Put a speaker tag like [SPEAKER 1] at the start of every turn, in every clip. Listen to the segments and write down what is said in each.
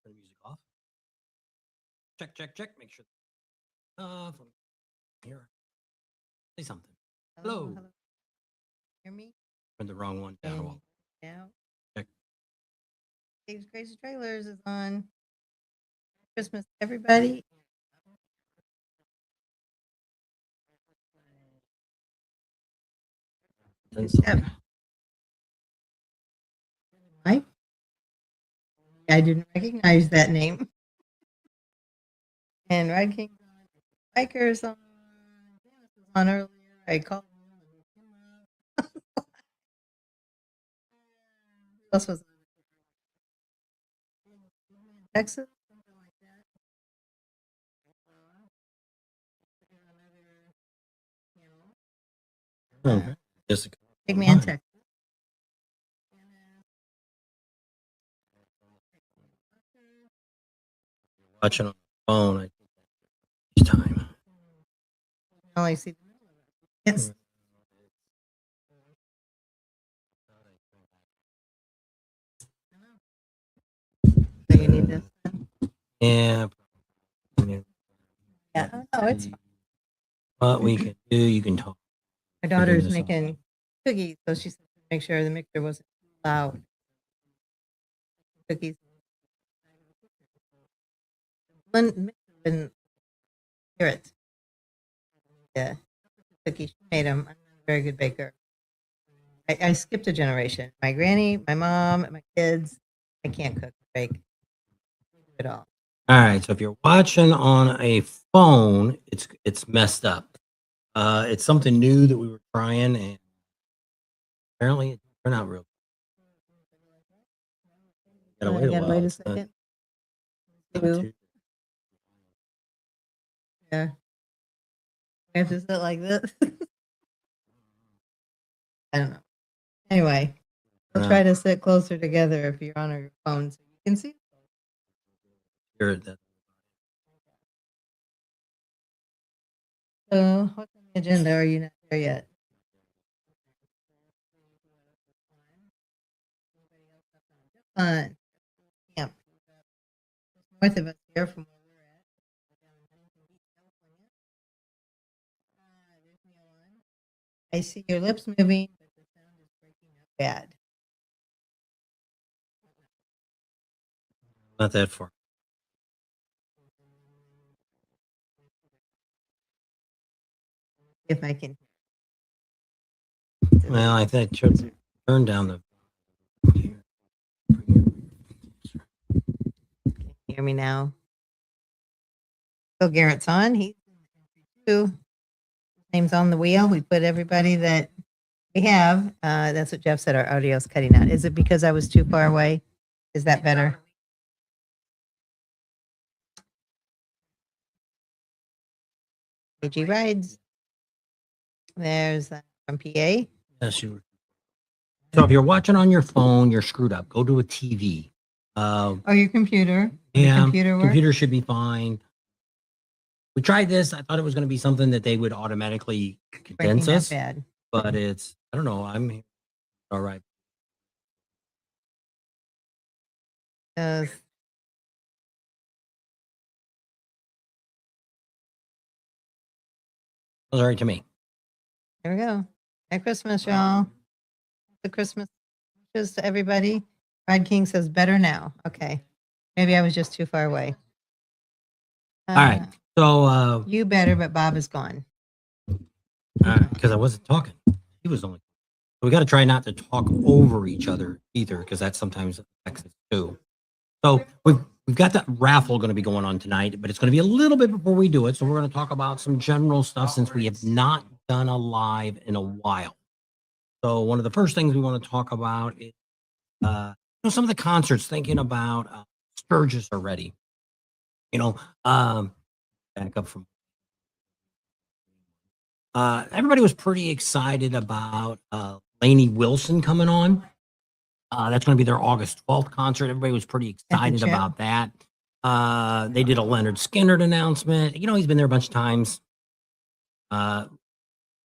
[SPEAKER 1] Music off. Check, check, check. Make sure. Here. Say something. Hello.
[SPEAKER 2] Hello. Hear me?
[SPEAKER 1] Turn the wrong one down. Well,
[SPEAKER 2] Now,
[SPEAKER 1] check.
[SPEAKER 2] Dave's Crazy Trailers is on. Christmas, everybody. Yep. Mike? I didn't recognize that name. And Red King Bikers on. Dennis was on earlier. I called him. Who else was on? Texas? Something like that.
[SPEAKER 1] Okay. Jessica.
[SPEAKER 2] Big Man
[SPEAKER 1] Fine.
[SPEAKER 2] Texas.
[SPEAKER 1] Watching on the phone. I think each time.
[SPEAKER 2] I only see the middle of it. Yes. So you need this then?
[SPEAKER 1] Yeah.
[SPEAKER 2] Yeah. Oh, it's fine.
[SPEAKER 1] What we can do, you can talk.
[SPEAKER 2] My daughter's
[SPEAKER 1] this off.
[SPEAKER 2] making cookies, so she said to make sure the mixer wasn't too loud. Cookies. Mixer didn't hear it. Yeah. Cookies. She made them. I'm not a very good baker. I skipped a generation. My granny, my mom, my kids. I can't cook or bake at all.
[SPEAKER 1] All right. So if you're watching on a phone, it's messed up. It's something new that we were trying, and apparently it turned out real. Gotta wait a
[SPEAKER 2] Gotta
[SPEAKER 1] while.
[SPEAKER 2] wait a
[SPEAKER 1] It's not-
[SPEAKER 2] second. Two. Yeah. We have to sit like this. I don't know. Anyway, we'll try to sit closer together if you're on your phone so you can see.
[SPEAKER 1] Hear that.
[SPEAKER 2] So, what's on the agenda? Are you not there yet? Fun. Camp. North of us here from where we're at. Down in Huntington Beach, California. There's Neil on. I see your lips moving, but the sound is breaking up bad.
[SPEAKER 1] Not that far.
[SPEAKER 2] If I can.
[SPEAKER 1] Well, I think turn down the.
[SPEAKER 2] Hear me now. So Garrett's on. He's too. His name's on the wheel. We put everybody that we have. That's what Jeff said. Our audio's cutting out. Is it because I was too far away? Is that better? AG Rides. There's from PA.
[SPEAKER 1] Yes, you were. So if you're watching on your phone, you're screwed up. Go to a TV.
[SPEAKER 2] Or your computer.
[SPEAKER 1] Yeah,
[SPEAKER 2] Computer work.
[SPEAKER 1] computer should be fine. We tried this. I thought it was going to be something that they would automatically
[SPEAKER 2] Breaking
[SPEAKER 1] condense
[SPEAKER 2] that
[SPEAKER 1] us,
[SPEAKER 2] bad.
[SPEAKER 1] but it's, I don't know. I'm here. All right.
[SPEAKER 2] Does
[SPEAKER 1] All right to me.
[SPEAKER 2] There we go. Merry Christmas, y'all. The Christmas wishes to everybody. Rod King says better now. Okay. Maybe I was just too far away.
[SPEAKER 1] All right. So,
[SPEAKER 2] You better, but Bob is gone.
[SPEAKER 1] because I wasn't talking. He was only. We got to try not to talk over each other either, because that sometimes affects us too. So we've got that raffle going to be going on tonight, but it's going to be a little bit before we do it. So we're going to talk about some general stuff since we have not done a live in a while. So one of the first things we want to talk about is some of the concerts. Thinking about Sturgis already. Back up from Everybody was pretty excited about Lainey Wilson coming on. That's going to be their August 12th concert. Everybody was pretty excited
[SPEAKER 2] Chip.
[SPEAKER 1] about that. They did a Leonard Skinner announcement. He's been there a bunch of times.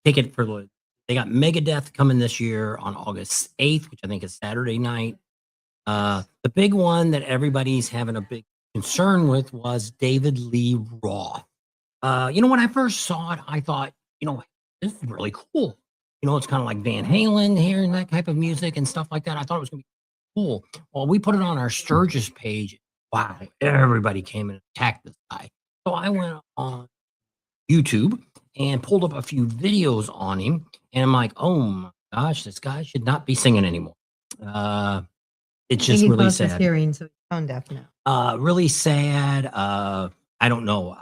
[SPEAKER 1] Ticket for they got Megadeth coming this year on August 8th, which I think is Saturday night. The big one that everybody's having a big concern with was David Lee Roth. When I first saw it, I thought, this is really cool. It's kind of like Van Halen, hearing that type of music and stuff like that. I thought it was going to be cool. Well, we put it on our Sturgis page. Wow, everybody came and attacked this guy. So I went on YouTube and pulled up a few videos on him, and I'm like, oh my gosh, this guy should not be singing anymore. It's just really sad.
[SPEAKER 2] Hearing, so he's tone deaf now.
[SPEAKER 1] Really sad. I don't know.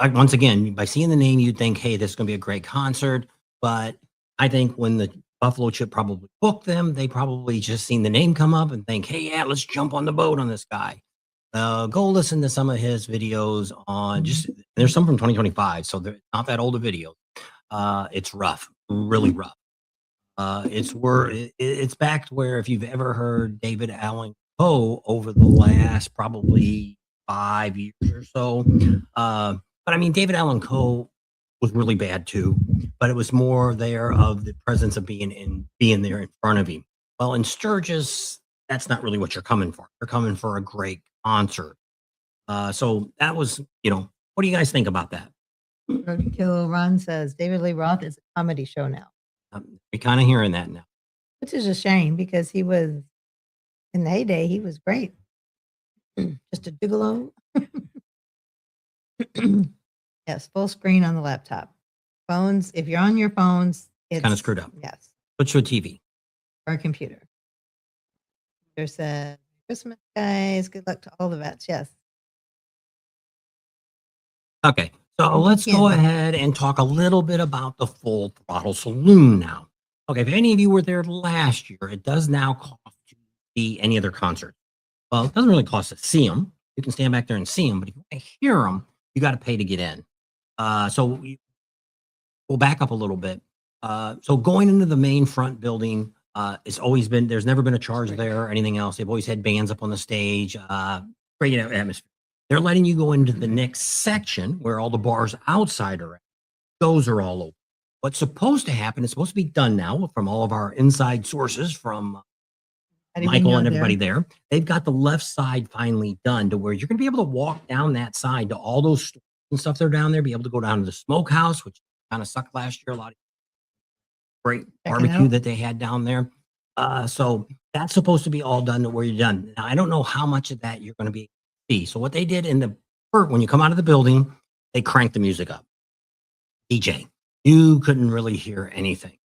[SPEAKER 1] Once again, by seeing the name, you'd think, hey, this is going to be a great concert. But I think when the Buffalo Chip probably booked them, they probably just seen the name come up and think, hey, yeah, let's jump on the boat on this guy. Go listen to some of his videos on there's some from 2025, so they're not that old a video. It's rough, really rough. It's back to where if you've ever heard David Allen Coe over the last probably 5 years or so. But I mean, David Allen Coe was really bad too, but it was more there of the presence of being there in front of him. Well, in Sturgis, that's not really what you're coming for. You're coming for a great concert. So that was, what do you guys think about that?
[SPEAKER 2] Roadkill Ron says David Lee Roth is a comedy show now.
[SPEAKER 1] We're kind of hearing that now.
[SPEAKER 2] Which is a shame because he was, in the heyday, he was great. Just a gigolo. Yes, full screen on the laptop. Phones, if you're on your phones, it's
[SPEAKER 1] kind of screwed up.
[SPEAKER 2] Yes.
[SPEAKER 1] Switch to a TV.
[SPEAKER 2] Or a computer. There's a Christmas, guys. Good luck to all the vets. Yes.
[SPEAKER 1] Okay. So let's go ahead and talk a little bit about the Full Throttle Saloon now. Okay, if any of you were there last year, it does now cost to see any of their concerts. Well, it doesn't really cost to see them. You can stand back there and see them, but if you want to hear them, you got to pay to get in. So we'll back up a little bit. So going into the main front building, it's always been, there's never been a charge there or anything else. They've always had bands up on the stage, great atmosphere. They're letting you go into the next section where all the bars outside are at. Those are all open. What's supposed to happen is supposed to be done now from all of our inside sources from Michael and everybody there. They've got the left side finally done to where you're going to be able to walk down that side to all those stores and stuff that are down there, be able to go down to the smokehouse, which kind of sucked last year. A lot of great barbecue that they had down there. So that's supposed to be all done to where you're done. Now, I don't know how much of that you're going to be able to see. So what they did when you come out of the building, they cranked the music up. DJ, you couldn't really hear anything.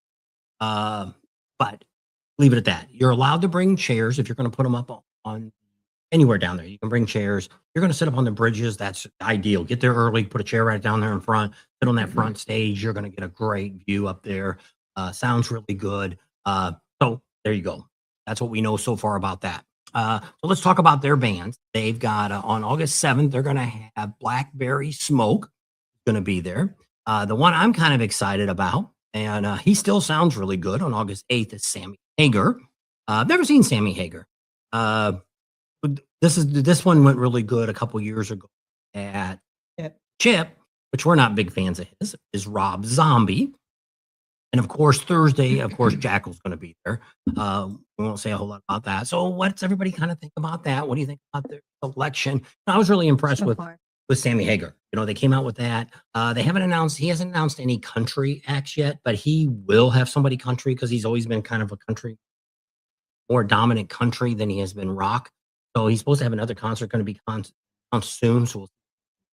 [SPEAKER 1] But leave it at that. You're allowed to bring chairs if you're going to put them up on anywhere down there. You can bring chairs. You're going to sit up on the bridges. That's ideal. Get there early, put a chair right down there in front, sit on that front stage. You're going to get a great view up there. Sounds really good. So there you go. That's what we know so far about that. So let's talk about their bands. They've got on August 7th, they're going to have Blackberry Smoke going to be there. The one I'm kind of excited about, and he still sounds really good on August 8th, is Sammy Hagar. I've never seen Sammy Hagar. This one went really good a couple years ago at Chip, which we're not big fans of his, is Rob Zombie. And of course, Thursday, Jackal's going to be there. We won't say a whole lot about that. So what's everybody kind of think about that? What do you think about their selection? I was really impressed with Sammy Hagar. They came out with that. He hasn't announced any country acts yet, but he will have somebody country because he's always been kind of a country, more dominant country than he has been rock. So he's supposed to have another concert going to be soon. So we'll see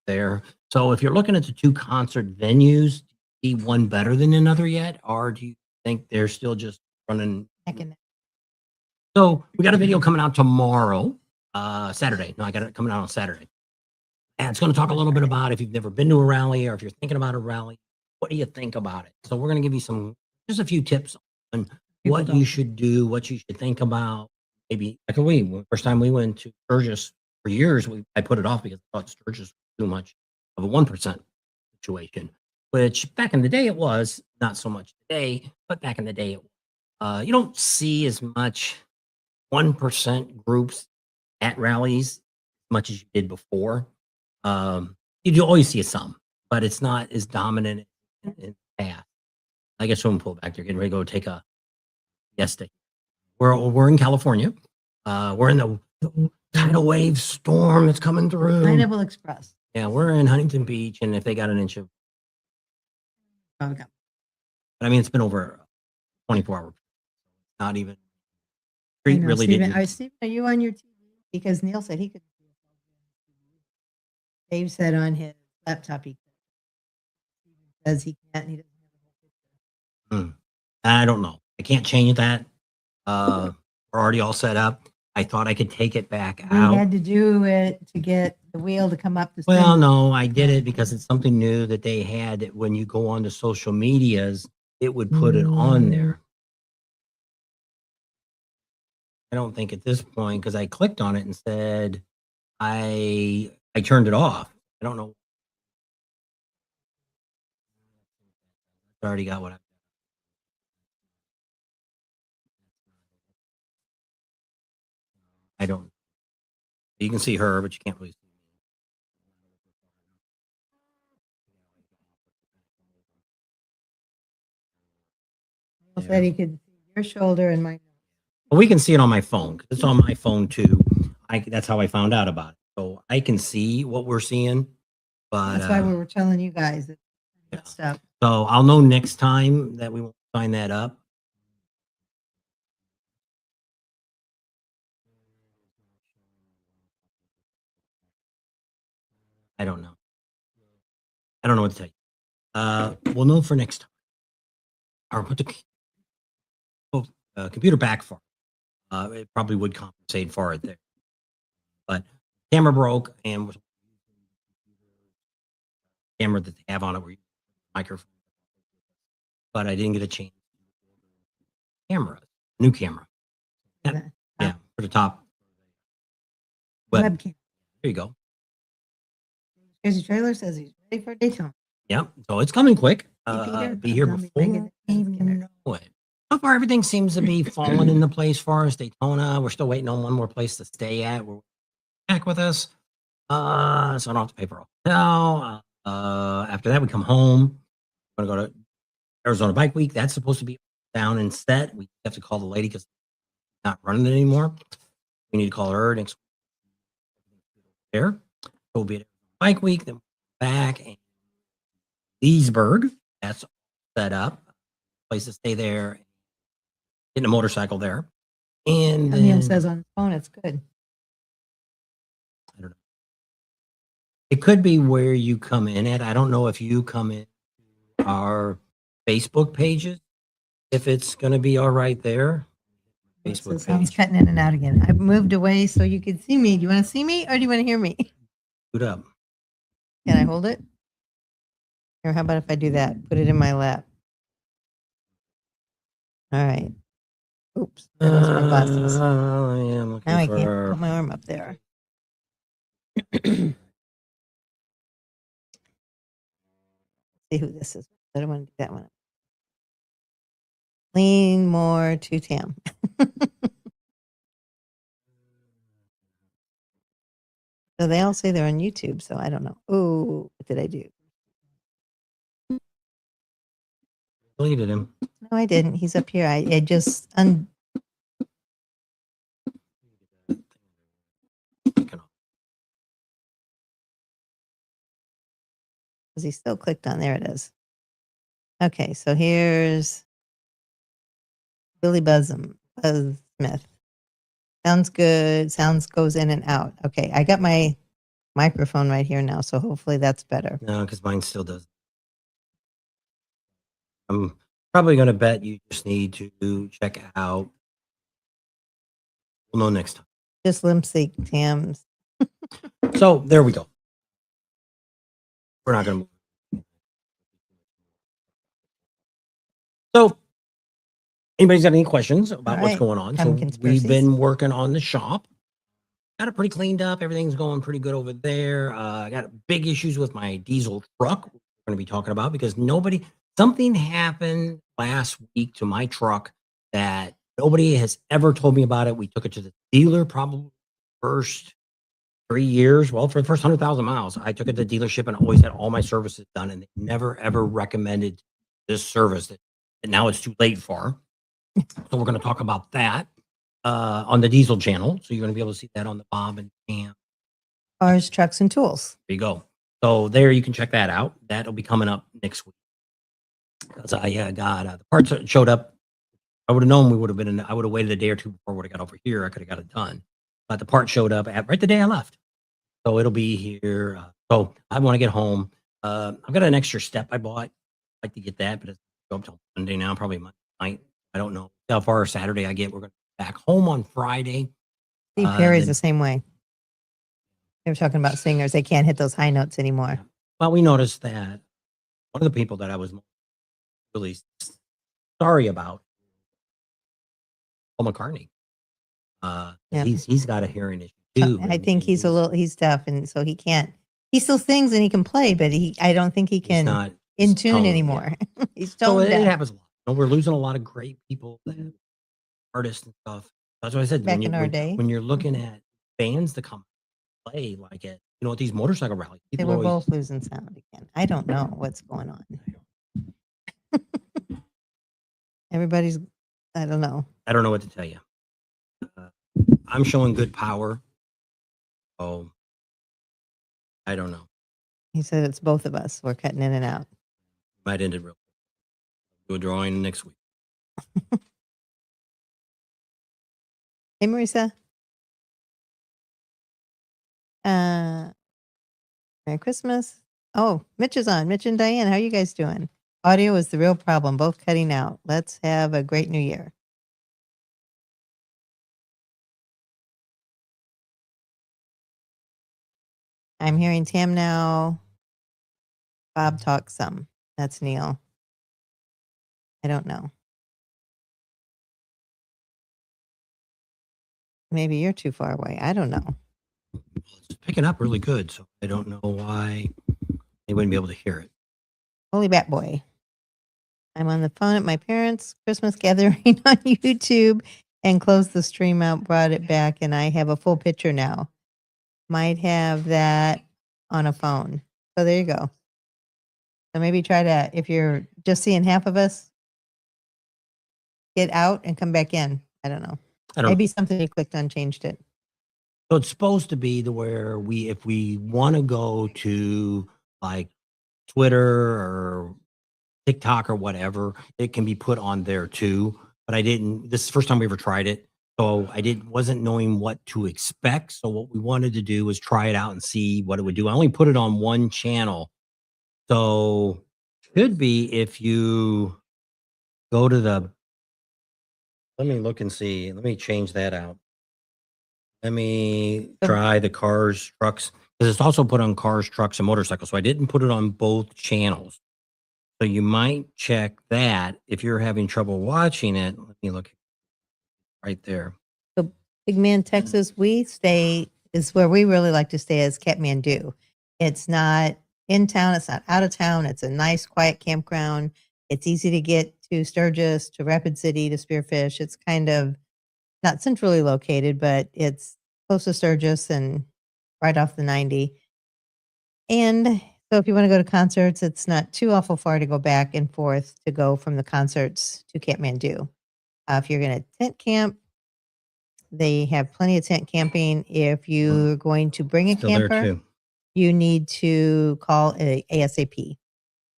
[SPEAKER 1] there. So if you're looking at the two concert venues, do you see one better than another yet? Or do you think they're still just running? So we got a video coming out tomorrow, Saturday. No, I got it coming out on Saturday. And it's going to talk a little bit about if you've never been to a rally or if you're thinking about a rally, what do you think about it? So we're going to give you just a few tips on what you should do, what you should think about. Maybe first time we went to Sturgis for years, I put it off because I thought Sturgis was too much of a 1%. situation, which back in the day it was, not so much today, but back in the day, you don't see as much 1% groups at rallies much as you did before. You do always see some, but it's not as dominant in the past. I guess someone pulled back. They're getting ready to go take a siesta. We're in California. We're in the tidal wave storm that's coming through.
[SPEAKER 2] Pineapple Express.
[SPEAKER 1] Yeah, we're in Huntington Beach, and if they got an inch of,
[SPEAKER 2] Okay.
[SPEAKER 1] I mean, it's been over 24 hours. Not even.
[SPEAKER 2] I
[SPEAKER 1] Street
[SPEAKER 2] know,
[SPEAKER 1] really
[SPEAKER 2] Steven,
[SPEAKER 1] didn't.
[SPEAKER 2] Steven, are you on your TV? Because Neil said he could. Dave said on his laptop he could. Steven says he can't. He doesn't have a whole picture.
[SPEAKER 1] I don't know. I can't change that. We're already all set up. I thought I could take it back
[SPEAKER 2] We
[SPEAKER 1] out.
[SPEAKER 2] had to do it to get the wheel to come up.
[SPEAKER 1] Well, no, I did it because it's something new that they had. When you go on to social medias, it would put it on there. I don't think at this point, because I clicked on it and said I turned it off. I don't know. I already got what I don't. You can see her, but you can't really see me.
[SPEAKER 2] Neil said he could see your shoulder and my.
[SPEAKER 1] Well, we can see it on my phone. 'Cause it's on my phone too. That's how I found out about it. So I can see what we're seeing, but
[SPEAKER 2] That's why we were telling you guys that stuff.
[SPEAKER 1] So I'll know next time that we won't sign that up. I don't know. I don't know what to tell you. We'll know for next time. Or put the computer back for it. It probably would compensate for it there. But camera broke and was camera that they have on it where microphone. But I didn't get a chance. Camera, new camera. Yeah, yeah, for the top.
[SPEAKER 2] Webcam.
[SPEAKER 1] There you go.
[SPEAKER 2] Crazy Trailer says he's ready for Daytona.
[SPEAKER 1] Yep. So it's coming quick.
[SPEAKER 2] Peter,
[SPEAKER 1] Be here
[SPEAKER 2] I'm gonna be
[SPEAKER 1] before
[SPEAKER 2] making
[SPEAKER 1] you
[SPEAKER 2] it
[SPEAKER 1] even know it. So far, everything seems to be falling into place for us. Daytona. We're still waiting on one more place to stay at. We're back with us. So I don't have to pay for a hotel. After that, we come home. We're gonna go to Arizona Bike Week. That's supposed to be down and set. We have to call the lady because not running it anymore. We need to call her next there. So we'll be at Bike Week, then back and Leesburg. That's set up. Place to stay there. Getting a motorcycle there. And
[SPEAKER 2] Neil
[SPEAKER 1] then,
[SPEAKER 2] says on his phone it's good.
[SPEAKER 1] I don't know. It could be where you come in at. I don't know if you come in our Facebook pages, if it's going to be all right there. Facebook
[SPEAKER 2] Sounds
[SPEAKER 1] page.
[SPEAKER 2] cutting in and out again. I've moved away so you can see me. Do you want to see me or do you want to hear me?
[SPEAKER 1] Boot up.
[SPEAKER 2] Can I hold it? Or how about if I do that? Put it in my lap. All right. Oops. There goes my glasses.
[SPEAKER 1] Yeah,
[SPEAKER 2] Now I can't put my arm up there. See who this is. I don't want to do that one. Lean more to Tam. So they all say they're on YouTube, so I don't know. Oh, what did I do?
[SPEAKER 1] Deleted him.
[SPEAKER 2] No, I didn't. He's up here. I just because he still clicked on. There it is. Okay, so here's Billy Buzz Smith. Sounds good. Sounds goes in and out. Okay, I got my microphone right here now, so hopefully that's better.
[SPEAKER 1] No, because mine still does. I'm probably going to bet you just need to check out. We'll know next time.
[SPEAKER 2] Just limp sync Tam's.
[SPEAKER 1] So there we go. We're not going to move. So anybody's got any questions about what's going on? So we've been working on the shop. Got it pretty cleaned up. Everything's going pretty good over there. I got big issues with my diesel truck. going to be talking about because something happened last week to my truck that nobody has ever told me about it. We took it to the dealer probably first 3 years. Well, for the first 100,000 miles, I took it to the dealership and always had all my services done, and they never ever recommended this service that now it's too late for. So we're going to talk about that on the diesel channel. So you're going to be able to see that on the Bob and Cam.
[SPEAKER 2] Cars, trucks, and tools.
[SPEAKER 1] There you go. So there you can check that out. That'll be coming up next week. Because I got the parts that showed up. I would have known we would have been I would have waited a day or two before I would have got over here. I could have got it done. But the part showed up right the day I left. So it'll be here. So I want to get home. I've got an extra step I bought. I'd like to get that, but it's up till Monday now, probably Monday night. I don't know how far Saturday I get. We're going to be back home on Friday.
[SPEAKER 2] Steve Perry's the same way. They were talking about singers. They can't hit those high notes anymore.
[SPEAKER 1] Well, we noticed that one of the people that I was really sorry about, Paul McCartney.
[SPEAKER 2] Yeah.
[SPEAKER 1] He's got a hearing issue too.
[SPEAKER 2] I think he's deaf, and so he can't. He still sings and he can play, but I don't think he
[SPEAKER 1] He's
[SPEAKER 2] can
[SPEAKER 1] not
[SPEAKER 2] in tune
[SPEAKER 1] tone,
[SPEAKER 2] anymore. He's
[SPEAKER 1] So
[SPEAKER 2] tone
[SPEAKER 1] it
[SPEAKER 2] deaf.
[SPEAKER 1] happens a lot. We're losing a lot of great people, artists and stuff. That's what I said.
[SPEAKER 2] Back in our day.
[SPEAKER 1] When you're looking at bands to come play like it, at these motorcycle rallies,
[SPEAKER 2] They
[SPEAKER 1] people
[SPEAKER 2] were
[SPEAKER 1] always
[SPEAKER 2] both losing sound again. I don't know what's going on. Everybody's, I don't know.
[SPEAKER 1] I don't know what to tell you. I'm showing good power. Oh, I don't know.
[SPEAKER 2] He said it's both of us. We're cutting in and out.
[SPEAKER 1] Might end it real quick. Do a drawing next week.
[SPEAKER 2] Hey, Marisa. Merry Christmas. Oh, Mitch is on. Mitch and Diane, how are you guys doing? Audio is the real problem, both cutting out. Let's have a great new year. I'm hearing Tam now. Bob talks some. That's Neil. I don't know. Maybe you're too far away. I don't know.
[SPEAKER 1] It's picking up really good, so I don't know why they wouldn't be able to hear it.
[SPEAKER 2] Holy Bat Boy. I'm on the phone at my parents' Christmas gathering on YouTube and closed the stream out, brought it back, and I have a full picture now. Might have that on a phone. So there you go. So maybe try to, if you're just seeing half of us, get out and come back in. I don't know. Maybe something you clicked on changed it.
[SPEAKER 1] So it's supposed to be where if we want to go to like Twitter or TikTok or whatever, it can be put on there too. But this is the first time we ever tried it. So wasn't knowing what to expect. So what we wanted to do was try it out and see what it would do. I only put it on one channel. So should be if you go to let me look and see. Let me change that out. Let me try the cars, trucks, because it's also put on cars, trucks, and motorcycles. So I didn't put it on both channels. So you might check that if you're having trouble watching it. Let me look right there.
[SPEAKER 2] So Pigman, Texas, is where we really like to stay as Kathmandu. It's not in town. It's not out of town. It's a nice, quiet campground. It's easy to get to Sturgis, to Rapid City, to Spearfish. It's kind of not centrally located, but it's close to Sturgis and right off the 90. And so if you want to go to concerts, it's not too awful far to go back and forth to go from the concerts to Kathmandu. If you're going to tent camp, they have plenty of tent camping. If you're going to bring a camper, you need to call ASAP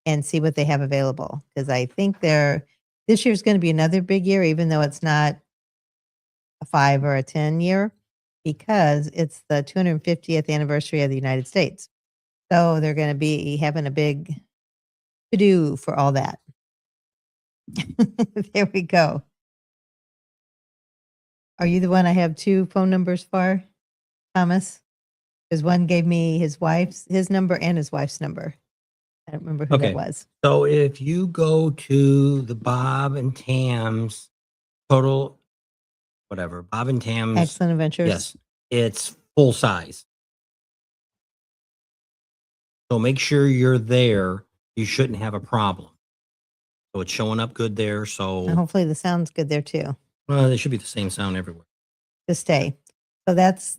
[SPEAKER 2] and see what they have available. Because I think this year's going to be another big year, even though it's not a 5 or a 10 year, because it's the 250th anniversary of the United States. So they're going to be having a big to-do for all that. There we go. Are you the one I have 2 phone numbers for, Thomas? Because one gave me his number and his wife's number. I don't remember who that was.
[SPEAKER 1] So if you go to the Bob and Tam's total, whatever, Bob and Tam's
[SPEAKER 2] Excellent Adventures.
[SPEAKER 1] Yes, it's full size. So make sure you're there you shouldn't have a problem. So it's showing up good there.
[SPEAKER 2] And
[SPEAKER 1] So
[SPEAKER 2] hopefully the sound's good there too
[SPEAKER 1] there should be the same sound everywhere.
[SPEAKER 2] to stay. So that's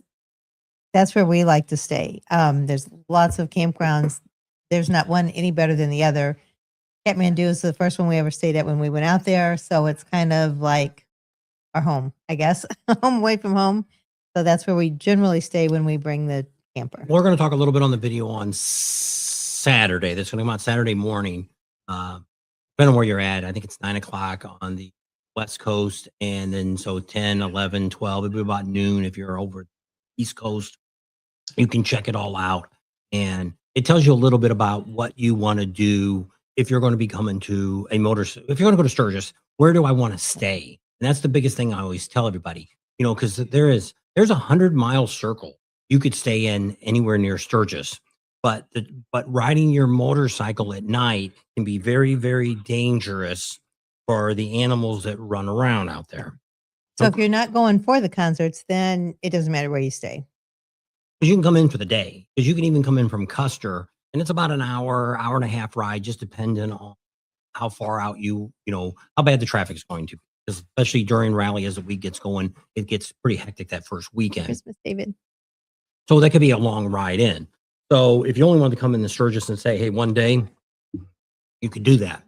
[SPEAKER 2] where we like to stay. There's lots of campgrounds. There's not one any better than the other. Kathmandu is the first one we ever stayed at when we went out there. So it's kind of like our home, I guess, home away from home. So that's where we generally stay when we bring the camper.
[SPEAKER 1] We're going to talk a little bit on the video on Saturday. That's going to come out Saturday morning. Depending on where you're at, I think it's 9 o'clock on the West Coast. And then so 10, 11, 12, it'll be about noon if you're over the East Coast. You can check it all out. And it tells you a little bit about what you want to do if you're going to be coming to if you're going to go to Sturgis, where do I want to stay? And that's the biggest thing I always tell everybody, because there's a 100-mile circle you could stay in anywhere near Sturgis, but riding your motorcycle at night can be very, very dangerous for the animals that run around out there.
[SPEAKER 2] So if you're not going for the concerts, then it doesn't matter where you stay.
[SPEAKER 1] Because you can come in for the day, because you can even come in from Custer, and it's about an hour and a half ride, just depending on how far out how bad the traffic is going to be. Especially during rally as the week gets going, it gets pretty hectic that first weekend.
[SPEAKER 2] Christmas, David.
[SPEAKER 1] So that could be a long ride in. So if you only want to come in the Sturgis and say, hey, one day, you could do that.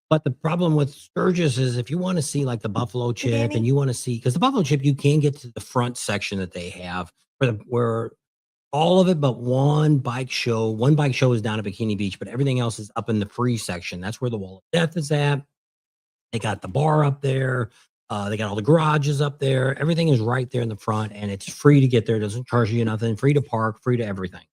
[SPEAKER 1] But the problem with Sturgis is if you want to see like the buffalo chip and you want to see, because the buffalo chip, you can get to the front section that they have where all of it but one bike show is down at Bikini Beach, but everything else is up in the free section. That's where the Wall of Death is at. They got the bar up there. They got all the garages up there. Everything is right there in the front, and it's free to get there. It doesn't charge you nothing. Free to park, free to everything.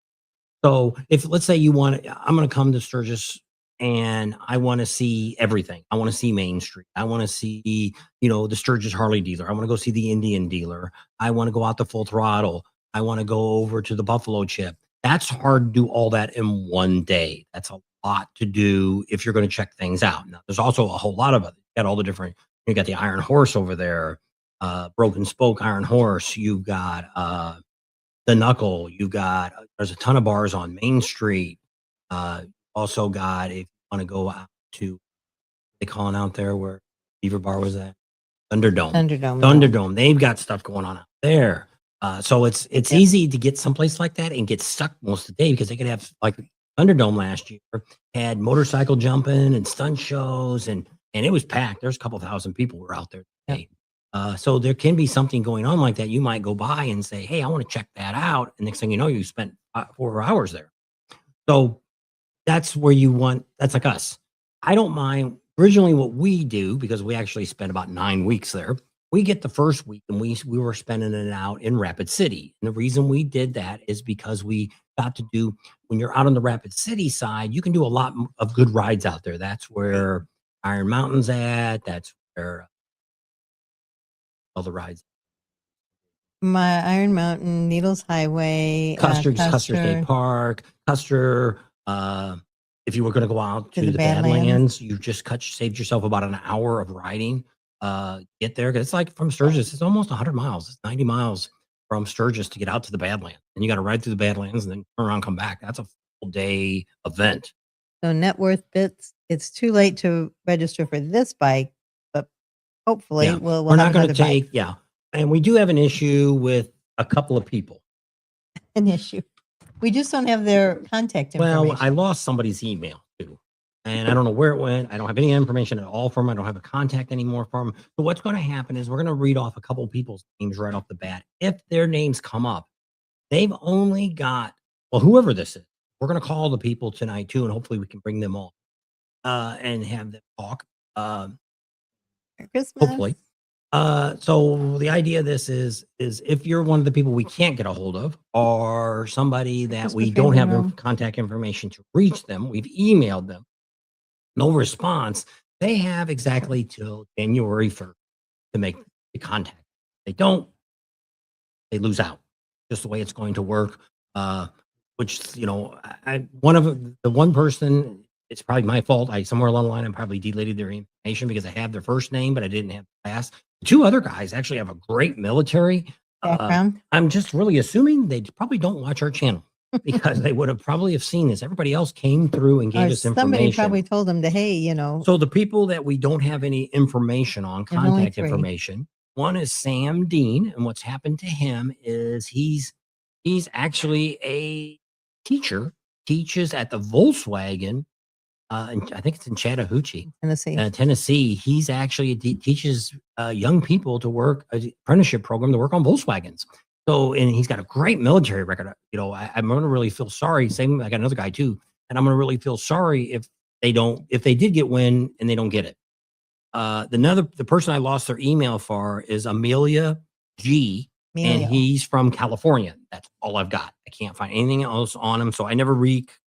[SPEAKER 1] So if, let's say I'm going to come to Sturgis and I want to see everything. I want to see Main Street. I want to see, the Sturgis Harley dealer. I want to go see the Indian dealer. I want to go out to Full Throttle. I want to go over to the Buffalo Chip. That's hard to do all that in one day. That's a lot to do if you're going to check things out. Now, there's also a whole lot of it. You got all the different, you got the Iron Horse over there, Broken Spoke Iron Horse. You've got the Knuckle. There's a ton of bars on Main Street. Also got, if you want to go out to, they calling out there where Beaver Bar was at? Thunderdome. Thunderdome. They've got stuff going on out there. So it's easy to get someplace like that and get stuck most of the day, because they could have, like Thunderdome last year had motorcycle jumping and stunt shows, and it was packed. There's a couple thousand people were out there today. So there can be something going on like that. You might go by and say, hey, I want to check that out. And next thing you know, you spent 4 hours there. So that's where that's like us. I don't mind. Originally what we do, because we actually spent about 9 weeks there, we get the first week and we were spending it out in Rapid City. And the reason we did that is because we got to do, when you're out on the Rapid City side, you can do a lot of good rides out there. That's where Iron Mountain's at. That's where all the rides.
[SPEAKER 2] My Iron Mountain, Needles Highway,
[SPEAKER 1] Custer State Park, Custer. If you were going to go out to the Badlands, you just saved yourself about an hour of riding. Get there, because it's like from Sturgis, it's almost 100 miles. It's 90 miles from Sturgis to get out to the Badlands, and you got to ride through the Badlands and then turn around, come back. That's a full day event.
[SPEAKER 2] So net worth bits. It's too late to register for this bike, but hopefully we're
[SPEAKER 1] not going to take bike. And we do have an issue with a couple of people.
[SPEAKER 2] An issue. We just don't have their contact information.
[SPEAKER 1] Well, I lost somebody's email too, and I don't know where it went. I don't have any information at all from them. I don't have a contact anymore from them. So what's going to happen is we're going to read off a couple of people's names right off the bat. If their names come up, they've only got, whoever this is, we're going to call the people tonight too, and hopefully we can bring them on and have them talk.
[SPEAKER 2] Christmas.
[SPEAKER 1] Hopefully. So the idea of this is if you're one of the people we can't get a hold of, or somebody that we don't have their contact information to reach them, we've emailed them, no response, they have exactly till January 1st to make the contact. If they don't, they lose out. Just the way it's going to work. Which, one person, it's probably my fault. Somewhere along the line, I probably deleted their information because I have their first name, but I didn't have the last. The 2 other guys actually have a great military
[SPEAKER 2] background.
[SPEAKER 1] I'm just really assuming they probably don't watch our channel. because they would have probably have seen this. Everybody else came through and gave
[SPEAKER 2] Or
[SPEAKER 1] us
[SPEAKER 2] somebody
[SPEAKER 1] information.
[SPEAKER 2] probably told them to, hey, you know,
[SPEAKER 1] So the people that we don't have any information on,
[SPEAKER 2] There's only
[SPEAKER 1] contact
[SPEAKER 2] 3.
[SPEAKER 1] information. One is Sam Dean, and what's happened to him is he's actually a teacher, teaches at the Volkswagen, and I think it's in Chattahoochee,
[SPEAKER 2] Tennessee.
[SPEAKER 1] Tennessee. He's actually teaches young people to work an apprenticeship program to work on Volkswagens. So, and he's got a great military record. You know, I'm going to really feel sorry. Same, I got another guy too, and I'm going to really feel sorry if they did get wind and they don't get it. The person I lost their email for is Amelia G, and
[SPEAKER 2] Emilio.
[SPEAKER 1] he's from California. That's all I've got. I can't find anything else on him, so I never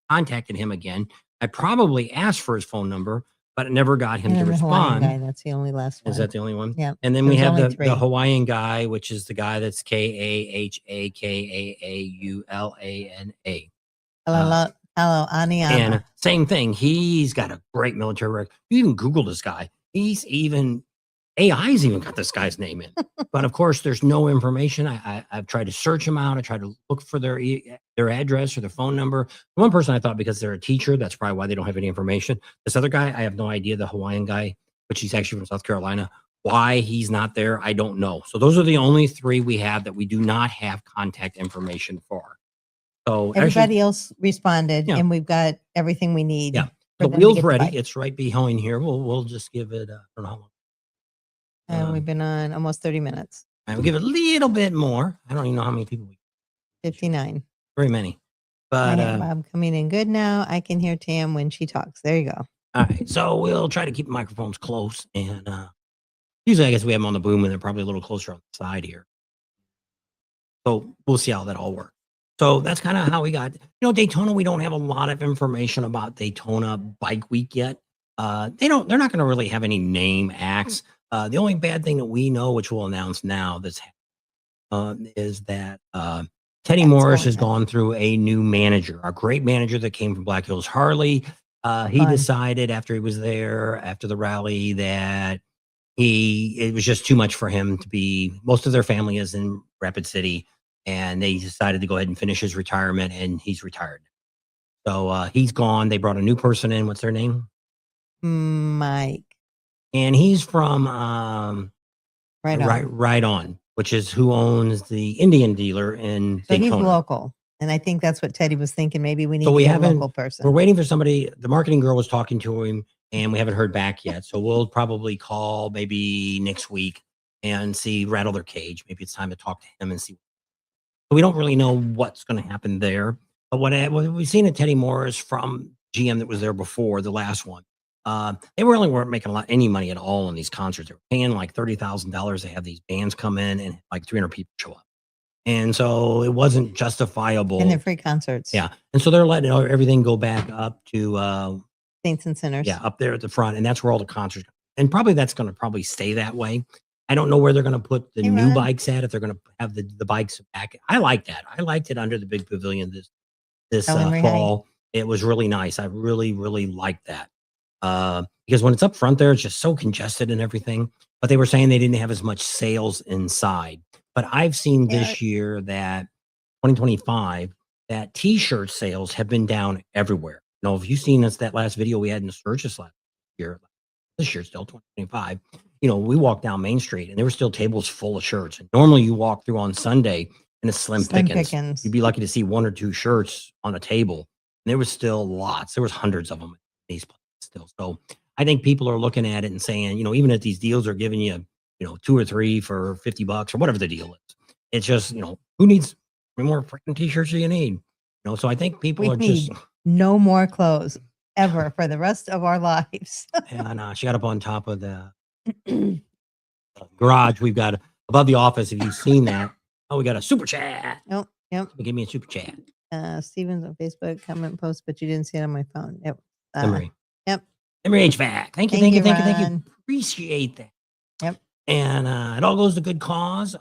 [SPEAKER 1] contacted him again. I probably asked for his phone number, but I never got him
[SPEAKER 2] And
[SPEAKER 1] to
[SPEAKER 2] then the Hawaiian
[SPEAKER 1] respond.
[SPEAKER 2] guy, that's the only last one.
[SPEAKER 1] Is that the only one?
[SPEAKER 2] Yeah.
[SPEAKER 1] And then we
[SPEAKER 2] There's
[SPEAKER 1] have
[SPEAKER 2] only 3.
[SPEAKER 1] the Hawaiian guy, which is the guy that's KAHAKAAULANA.
[SPEAKER 2] Hello, Aniana.
[SPEAKER 1] And same thing. He's got a great military record. You even Google this guy. AI's even got this guy's name in. But of course, there's no information. I've tried to search him out. I tried to look for their address or their phone number. One person I thought because they're a teacher, that's probably why they don't have any information. This other guy, I have no idea. The Hawaiian guy, which he's actually from South Carolina, why he's not there, I don't know. So those are the only 3 we have that we do not have contact information for. So
[SPEAKER 2] Everybody else responded,
[SPEAKER 1] Yeah.
[SPEAKER 2] and we've got everything we need.
[SPEAKER 1] Yeah.
[SPEAKER 2] for
[SPEAKER 1] the
[SPEAKER 2] them to
[SPEAKER 1] wheel's
[SPEAKER 2] get the
[SPEAKER 1] ready.
[SPEAKER 2] bike.
[SPEAKER 1] It's right behind here. We'll just give it. I don't know how long.
[SPEAKER 2] And we've been on almost 30 minutes.
[SPEAKER 1] We'll give it a little bit more. I don't even know how many people.
[SPEAKER 2] 59.
[SPEAKER 1] Very many.
[SPEAKER 2] I
[SPEAKER 1] But
[SPEAKER 2] have Bob coming in good now. I can hear Tam when she talks. There you go.
[SPEAKER 1] all right. So we'll try to keep the microphones close. And usually I guess we have them on the boom and they're probably a little closer on the side here. So we'll see how that all works. So that's kind of how we got, Daytona. We don't have a lot of information about Daytona Bike Week yet. They're not going to really have any name acts. The only bad thing that we know, which we'll announce now, is that Teddy Morris has gone through a new manager, a great manager that came from Black Hills Harley. He decided after he was there, after the rally, that it was just too much for him to be. Most of their family is in Rapid City, and they decided to go ahead and finish his retirement, and he's retired. So he's gone. They brought a new person in. What's their name?
[SPEAKER 2] Mike.
[SPEAKER 1] And he's from Right On, which is who owns the Indian dealer in
[SPEAKER 2] So
[SPEAKER 1] Daytona.
[SPEAKER 2] he's local. And I think that's what Teddy was thinking. Maybe we need
[SPEAKER 1] So
[SPEAKER 2] to get a local person.
[SPEAKER 1] We're waiting for somebody. The marketing girl was talking to him, and we haven't heard back yet. So we'll probably call maybe next week and rattle their cage. Maybe it's time to talk to him and see. So we don't really know what's going to happen there. But what we've seen at Teddy Morris from GM that was there before, the last one, they weren't making any money at all on these concerts. They were paying like $30,000 to have these bands come in and like 300 people show up. And so it wasn't justifiable.
[SPEAKER 2] And they're free concerts.
[SPEAKER 1] Yeah. And so they're letting everything go back up to
[SPEAKER 2] Saints and Sinners.
[SPEAKER 1] Yeah, up there at the front. And that's where all the concerts. And that's going to stay that way. I don't know where they're going to put the new bikes at, if they're going to have the bikes back. I like that. I liked it under the big pavilion this fall. It was really nice. I really, really liked that. Because when it's up front there, it's just so congested and everything. But they were saying they didn't have as much sales inside. But I've seen this year that 2025, that T-shirt sales have been down everywhere. If you've seen that last video we had in the Sturgis last year, this year still 2025, we walked down Main Street and there were still tables full of shirts. And normally you walk through on Sunday and it's slim pickings. You'd be lucky to see 1 or 2 shirts on a table. And there was still lots. There was hundreds of them in these places still. So I think people are looking at it and saying, even if these deals are giving you, 2 or 3 for $50 or whatever the deal is, it's just, who needs how many more freaking T-shirts do you need? So I think people are just
[SPEAKER 2] no more clothes ever for the rest of our lives.
[SPEAKER 1] And she got up on top of the garage. We've got above the office. If you've seen that, we got a super chat.
[SPEAKER 2] Oh, yep.
[SPEAKER 1] Give me a super chat.
[SPEAKER 2] Steven's on Facebook comment post, but you didn't see it on my phone. Yep.
[SPEAKER 1] Emery.
[SPEAKER 2] Yep.
[SPEAKER 1] Emery HVAC. Thank you. Appreciate that.
[SPEAKER 2] Yep.
[SPEAKER 1] And it all goes to good cause.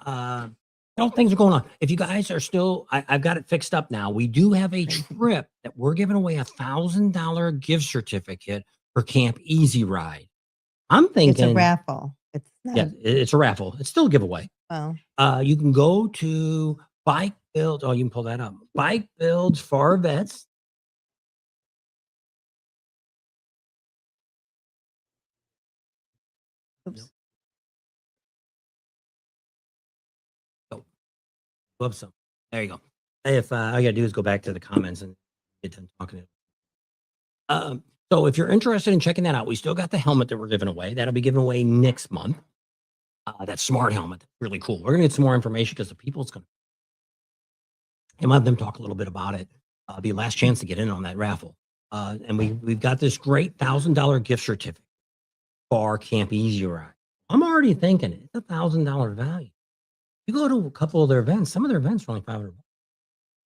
[SPEAKER 1] Things are going on. If you guys are still, I've got it fixed up now. We do have a trip that we're giving away $1,000 gift certificate for Camp Easy Ride. I'm thinking
[SPEAKER 2] it's a raffle. It's not
[SPEAKER 1] it's a raffle. It's still a giveaway.
[SPEAKER 2] Oh.
[SPEAKER 1] You can go to builds. Oh, you can pull that up. Bike builds for vets.
[SPEAKER 2] Oops.
[SPEAKER 1] Oh, whoops. There you go. If all you gotta do is go back to the comments and get done talking. So if you're interested in checking that out, we still got the helmet that we're giving away. That'll be given away next month. That smart helmet, really cool. We're gonna get some more information because the people's gonna. And let them talk a little bit about it. Be last chance to get in on that raffle. And we've got this great $1,000 gift certificate for Camp Easy Ride. I'm already thinking it's $1,000 value. You go to a couple of their events. Some of their events are only $500.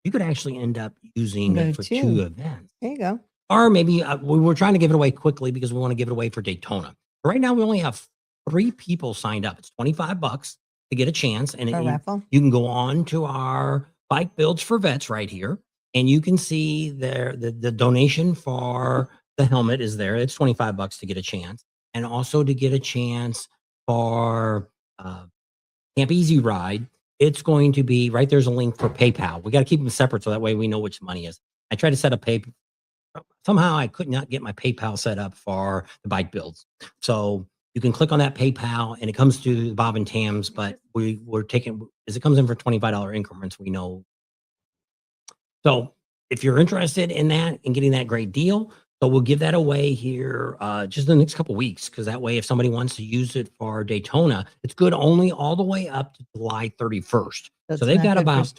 [SPEAKER 1] You could actually end up using
[SPEAKER 2] Go
[SPEAKER 1] it for
[SPEAKER 2] to
[SPEAKER 1] 2 events.
[SPEAKER 2] There you go.
[SPEAKER 1] Or maybe we were trying to give it away quickly because we want to give it away for Daytona. Right now, we only have 3 people signed up. It's $25 to get a chance, and
[SPEAKER 2] For a raffle.
[SPEAKER 1] you can go on to our Bike Builds for Vets right here, and you can see there the donation for the helmet is there. It's $25 to get a chance, and also to get a chance for Camp Easy Ride. It's going to be right there's a link for PayPal. We got to keep them separate so that way we know which money is. I tried to set up PayPal. Somehow I could not get my PayPal set up for the bike builds. So you can click on that PayPal and it comes to Bob and Tam's, but we're taking, as it comes in for $25 increments, we know. So if you're interested in that and getting that great deal, so we'll give that away here just in the next couple of weeks. Cause that way, if somebody wants to use it for Daytona, it's good only all the way up to July 31st. So they've got about,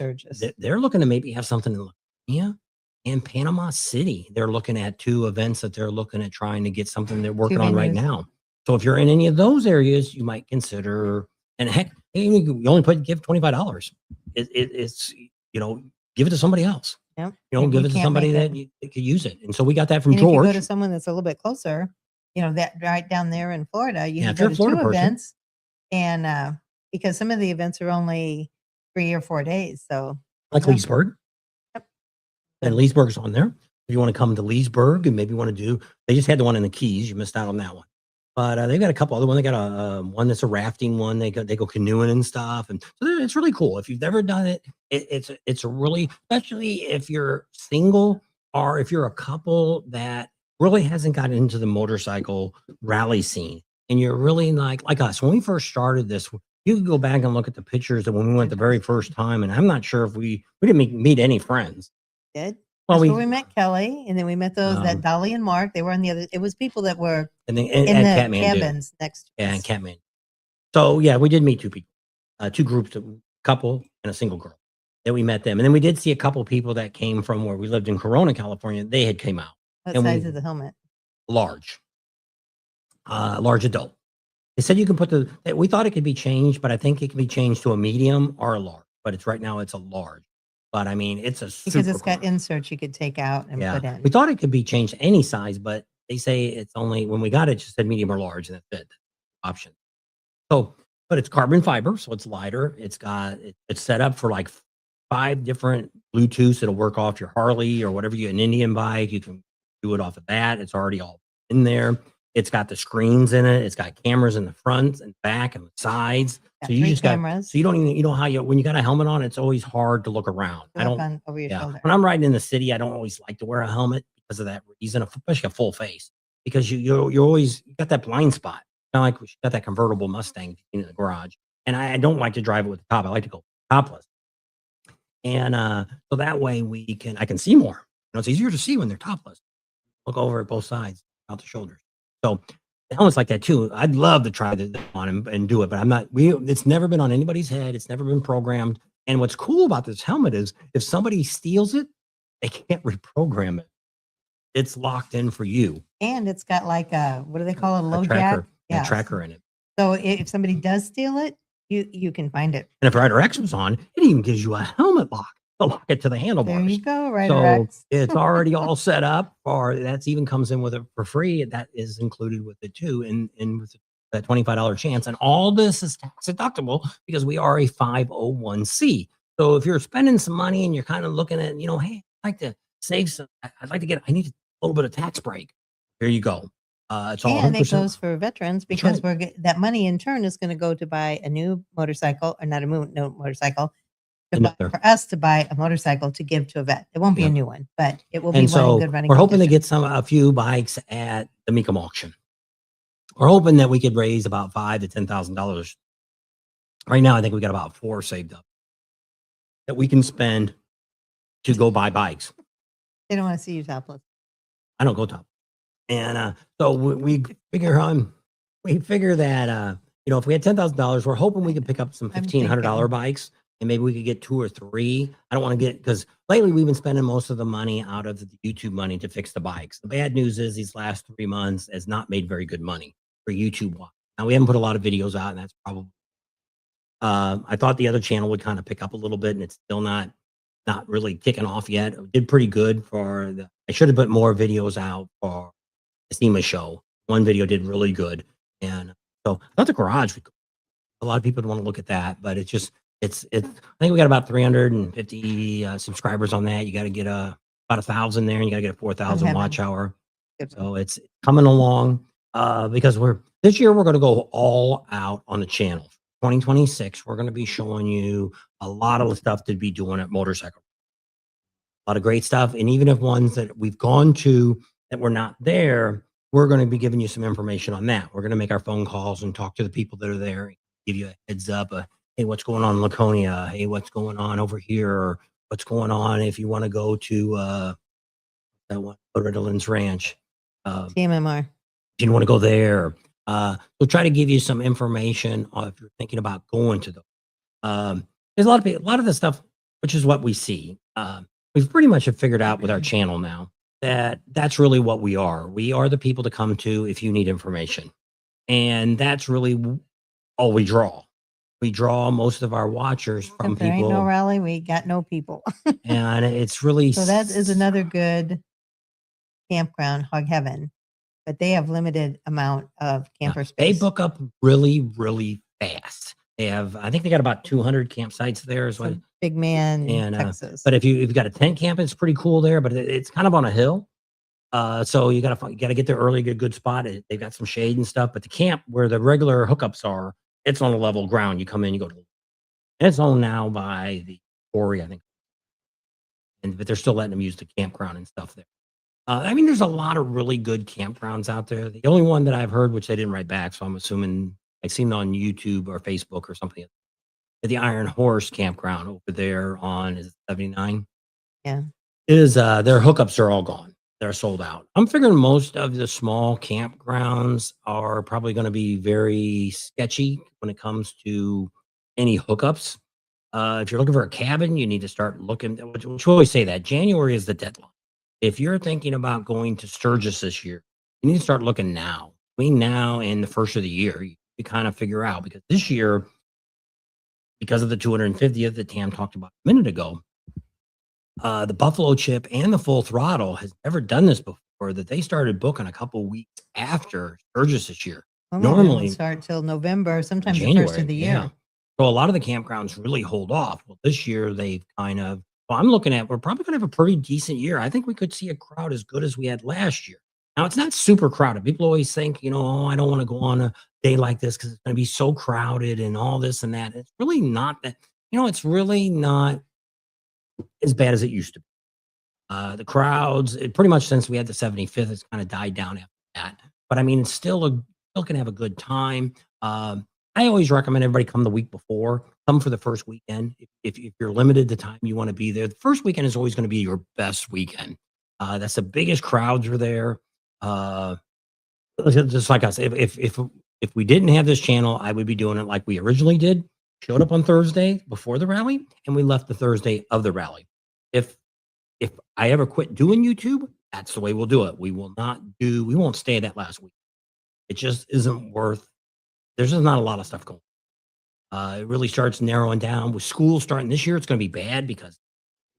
[SPEAKER 1] they're looking to maybe have something in Lithuania and Panama City. They're looking at 2 events that they're looking at trying to get something they're working on right now. So if you're in any of those areas, you might consider, and heck, you only give $25. It's, give it to somebody else.
[SPEAKER 2] Yep.
[SPEAKER 1] Give it to somebody that could use it. And so we got that from George.
[SPEAKER 2] If you go to someone that's a little bit closer, that right down there in Florida, you can go to 2 events. And because some of the events are only 3 or 4 days. So
[SPEAKER 1] like Leesburg.
[SPEAKER 2] Yep.
[SPEAKER 1] And Leesburg's on there. If you want to come to Leesburg and maybe want to do, they just had the one in the Keys. You missed out on that one. But they've got a couple other ones. They got a one that's a rafting one. They go canoeing and stuff, and so it's really cool. If you've never done it, it's a really, especially if you're single or if you're a couple that really hasn't gotten into the motorcycle rally scene, and you're really like us. When we first started this, you can go back and look at the pictures of when we went the very first time, and I'm not sure if we didn't meet any friends.
[SPEAKER 2] Did. Well, we met Kelly, and then we met those that Dolly and Mark. They were on the other. It was people that were in the cabins next to us.
[SPEAKER 1] Yeah, and Catman. So yeah, we did meet 2 people, 2 groups, a couple and a single girl. Then we met them, and then we did see a couple people that came from where we lived in Corona, California. They had came out.
[SPEAKER 2] What size is the helmet?
[SPEAKER 1] Large adult. They said you can put we thought it could be changed, but I think it can be changed to a medium or a large. But it's right now it's a large. But I mean, it's
[SPEAKER 2] because it's got inserts you could take out and put in.
[SPEAKER 1] We thought it could be changed any size, but they say it's only when we got it, just said medium or large, and that's it. Option. So, but it's carbon fiber, so it's lighter. It's set up for like 5 different Bluetooths. It'll work off your Harley or whatever an Indian bike. You can do it off of that. It's already all in there. It's got the screens in it. It's got cameras in the front and back and the sides. So you just cameras. So you don't even, how when you got a helmet on, it's always hard to look around.
[SPEAKER 2] Over your shoulder.
[SPEAKER 1] When I'm riding in the city, I don't always like to wear a helmet because of that reason, especially a full face, because you always got that blind spot. Kind of like we got that convertible Mustang in the garage, and I don't like to drive it with the top. I like to go topless, and so that way I can see more. It's easier to see when they're topless. Look over at both sides, out the shoulders. So the helmet's like that too. I'd love to try that on and do it, but I'm not. It's never been on anybody's head. It's never been programmed. And what's cool about this helmet is if somebody steals it, they can't reprogram it. It's locked in for you.
[SPEAKER 2] And it's got like what do they call it? A low
[SPEAKER 1] tracker.
[SPEAKER 2] jack?
[SPEAKER 1] A tracker in it.
[SPEAKER 2] So if somebody does steal it, you can find it.
[SPEAKER 1] And if Rider X was on, it even gives you a helmet lock to lock it to the handlebars.
[SPEAKER 2] There you go, Rider X.
[SPEAKER 1] It's already all set up that's even comes in with it for free. That is included with it too. And with that $25 chance. And all this is tax deductible because we are a 501c. So if you're spending some money and you're kind of looking at, hey, I'd like to save some, I need a little bit of tax break. Here you go. It's all
[SPEAKER 2] and it goes for veterans because that money in turn is going to go to buy a new motorcycle or not a new motorcycle,
[SPEAKER 1] another.
[SPEAKER 2] for us to buy a motorcycle to give to a vet. It won't be
[SPEAKER 1] Yeah.
[SPEAKER 2] a new one, but it will be
[SPEAKER 1] And
[SPEAKER 2] one in
[SPEAKER 1] so
[SPEAKER 2] good running
[SPEAKER 1] we're hoping to
[SPEAKER 2] condition.
[SPEAKER 1] get a few bikes at the Mecum auction. We're hoping that we could raise about $5,000 to $10,000. Right now, I think we got about 4 saved up that we can spend to go buy bikes.
[SPEAKER 2] They don't want to see you topless.
[SPEAKER 1] I don't go top. And so we figure that if we had $10,000, we're hoping we can pick up some
[SPEAKER 2] I'm
[SPEAKER 1] $1,500
[SPEAKER 2] thinking.
[SPEAKER 1] bikes, and maybe we could get 2 or 3. I don't want to get, because lately we've been spending most of the money out of the YouTube money to fix the bikes. The bad news is these last 3 months has not made very good money for YouTube. Now we haven't put a lot of videos out, and that's probably. I thought the other channel would kind of pick up a little bit, and it's still not really kicking off yet. It did pretty good for the. I should have put more videos out for the SEMA show. One video did really good, and so I thought the garage. A lot of people want to look at that, but it's just it's. I think we got about 350 subscribers on that. You got to get about 1,000 there, and you got to get a 4,000
[SPEAKER 2] heaven.
[SPEAKER 1] watch hour.
[SPEAKER 2] Good one.
[SPEAKER 1] So it's coming along because this year we're going to go all out on the channel. 2026, we're going to be showing you a lot of the stuff to be doing at motorcycle. A lot of great stuff, and even if ones that we've gone to that were not there, we're going to be giving you some information on that. We're going to make our phone calls and talk to the people that are there, give you a heads up. Hey, what's going on in Laconia? Hey, what's going on over here? Or what's going on if you want to go to that one, Riddleland's Ranch?
[SPEAKER 2] TMMR.
[SPEAKER 1] If you want to go there, we'll try to give you some information if you're thinking about going to those. There's a lot of the stuff, which is what we see. We've pretty much have figured out with our channel now that that's really what we are. We are the people to come to if you need information, and that's really all we draw. We draw most of our watchers from
[SPEAKER 2] If there ain't no
[SPEAKER 1] people,
[SPEAKER 2] rally, we got no people.
[SPEAKER 1] and it's really
[SPEAKER 2] So that is another good campground, Hog Heaven, but they have limited amount of camper
[SPEAKER 1] They
[SPEAKER 2] space.
[SPEAKER 1] book up really, really fast. They have, I think they got about 200 campsites there as well.
[SPEAKER 2] Big man,
[SPEAKER 1] And
[SPEAKER 2] Texas.
[SPEAKER 1] but if you've got a tent camp, it's pretty cool there, but it's kind of on a hill. So you gotta get there early, get a good spot. They've got some shade and stuff, but the camp where the regular hookups are, it's on a level ground. You come in, you go to, and it's owned now by the quarry, I think, but they're still letting them use the campground and stuff there. I mean, there's a lot of really good campgrounds out there. The only one that I've heard, which they didn't write back, so I'm assuming I've seen it on YouTube or Facebook or something, the Iron Horse campground over there on, is it 79?
[SPEAKER 2] Yeah.
[SPEAKER 1] Is their hookups are all gone. They're sold out. I'm figuring most of the small campgrounds are probably going to be very sketchy when it comes to any hookups. If you're looking for a cabin, you need to start looking. Which we always say that January is the deadline. If you're thinking about going to Sturgis this year, you need to start looking now. Between now and the first of the year, you kind of figure out, because this year, because of the 250th that Tam talked about a minute ago, the Buffalo Chip and the Full Throttle has never done this before, that they started booking a couple weeks after Sturgis this year.
[SPEAKER 2] Well,
[SPEAKER 1] Normally
[SPEAKER 2] don't start till November, sometimes
[SPEAKER 1] January,
[SPEAKER 2] the first of the year.
[SPEAKER 1] yeah. So a lot of the campgrounds really hold off. Well, this year they've kind of, well, I'm looking at, we're probably going to have a pretty decent year. I think we could see a crowd as good as we had last year. Now, it's not super crowded. People always think, oh, I don't want to go on a day like this because it's going to be so crowded and all this and that. It's really not that, it's really not as bad as it used to be. The crowds, pretty much since we had the 75th, it's kind of died down after that. But I mean, it's still can have a good time. I always recommend everybody come the week before. Come for the first weekend. If you're limited the time you want to be there, the first weekend is always going to be your best weekend. That's the biggest crowds are there. Just like us, if we didn't have this channel, I would be doing it like we originally did. Showed up on Thursday before the rally, and we left the Thursday of the rally. If I ever quit doing YouTube, that's the way we'll do it. We won't stay that last week. It just isn't worth. There's just not a lot of stuff going on. It really starts narrowing down. With school starting this year, it's going to be bad because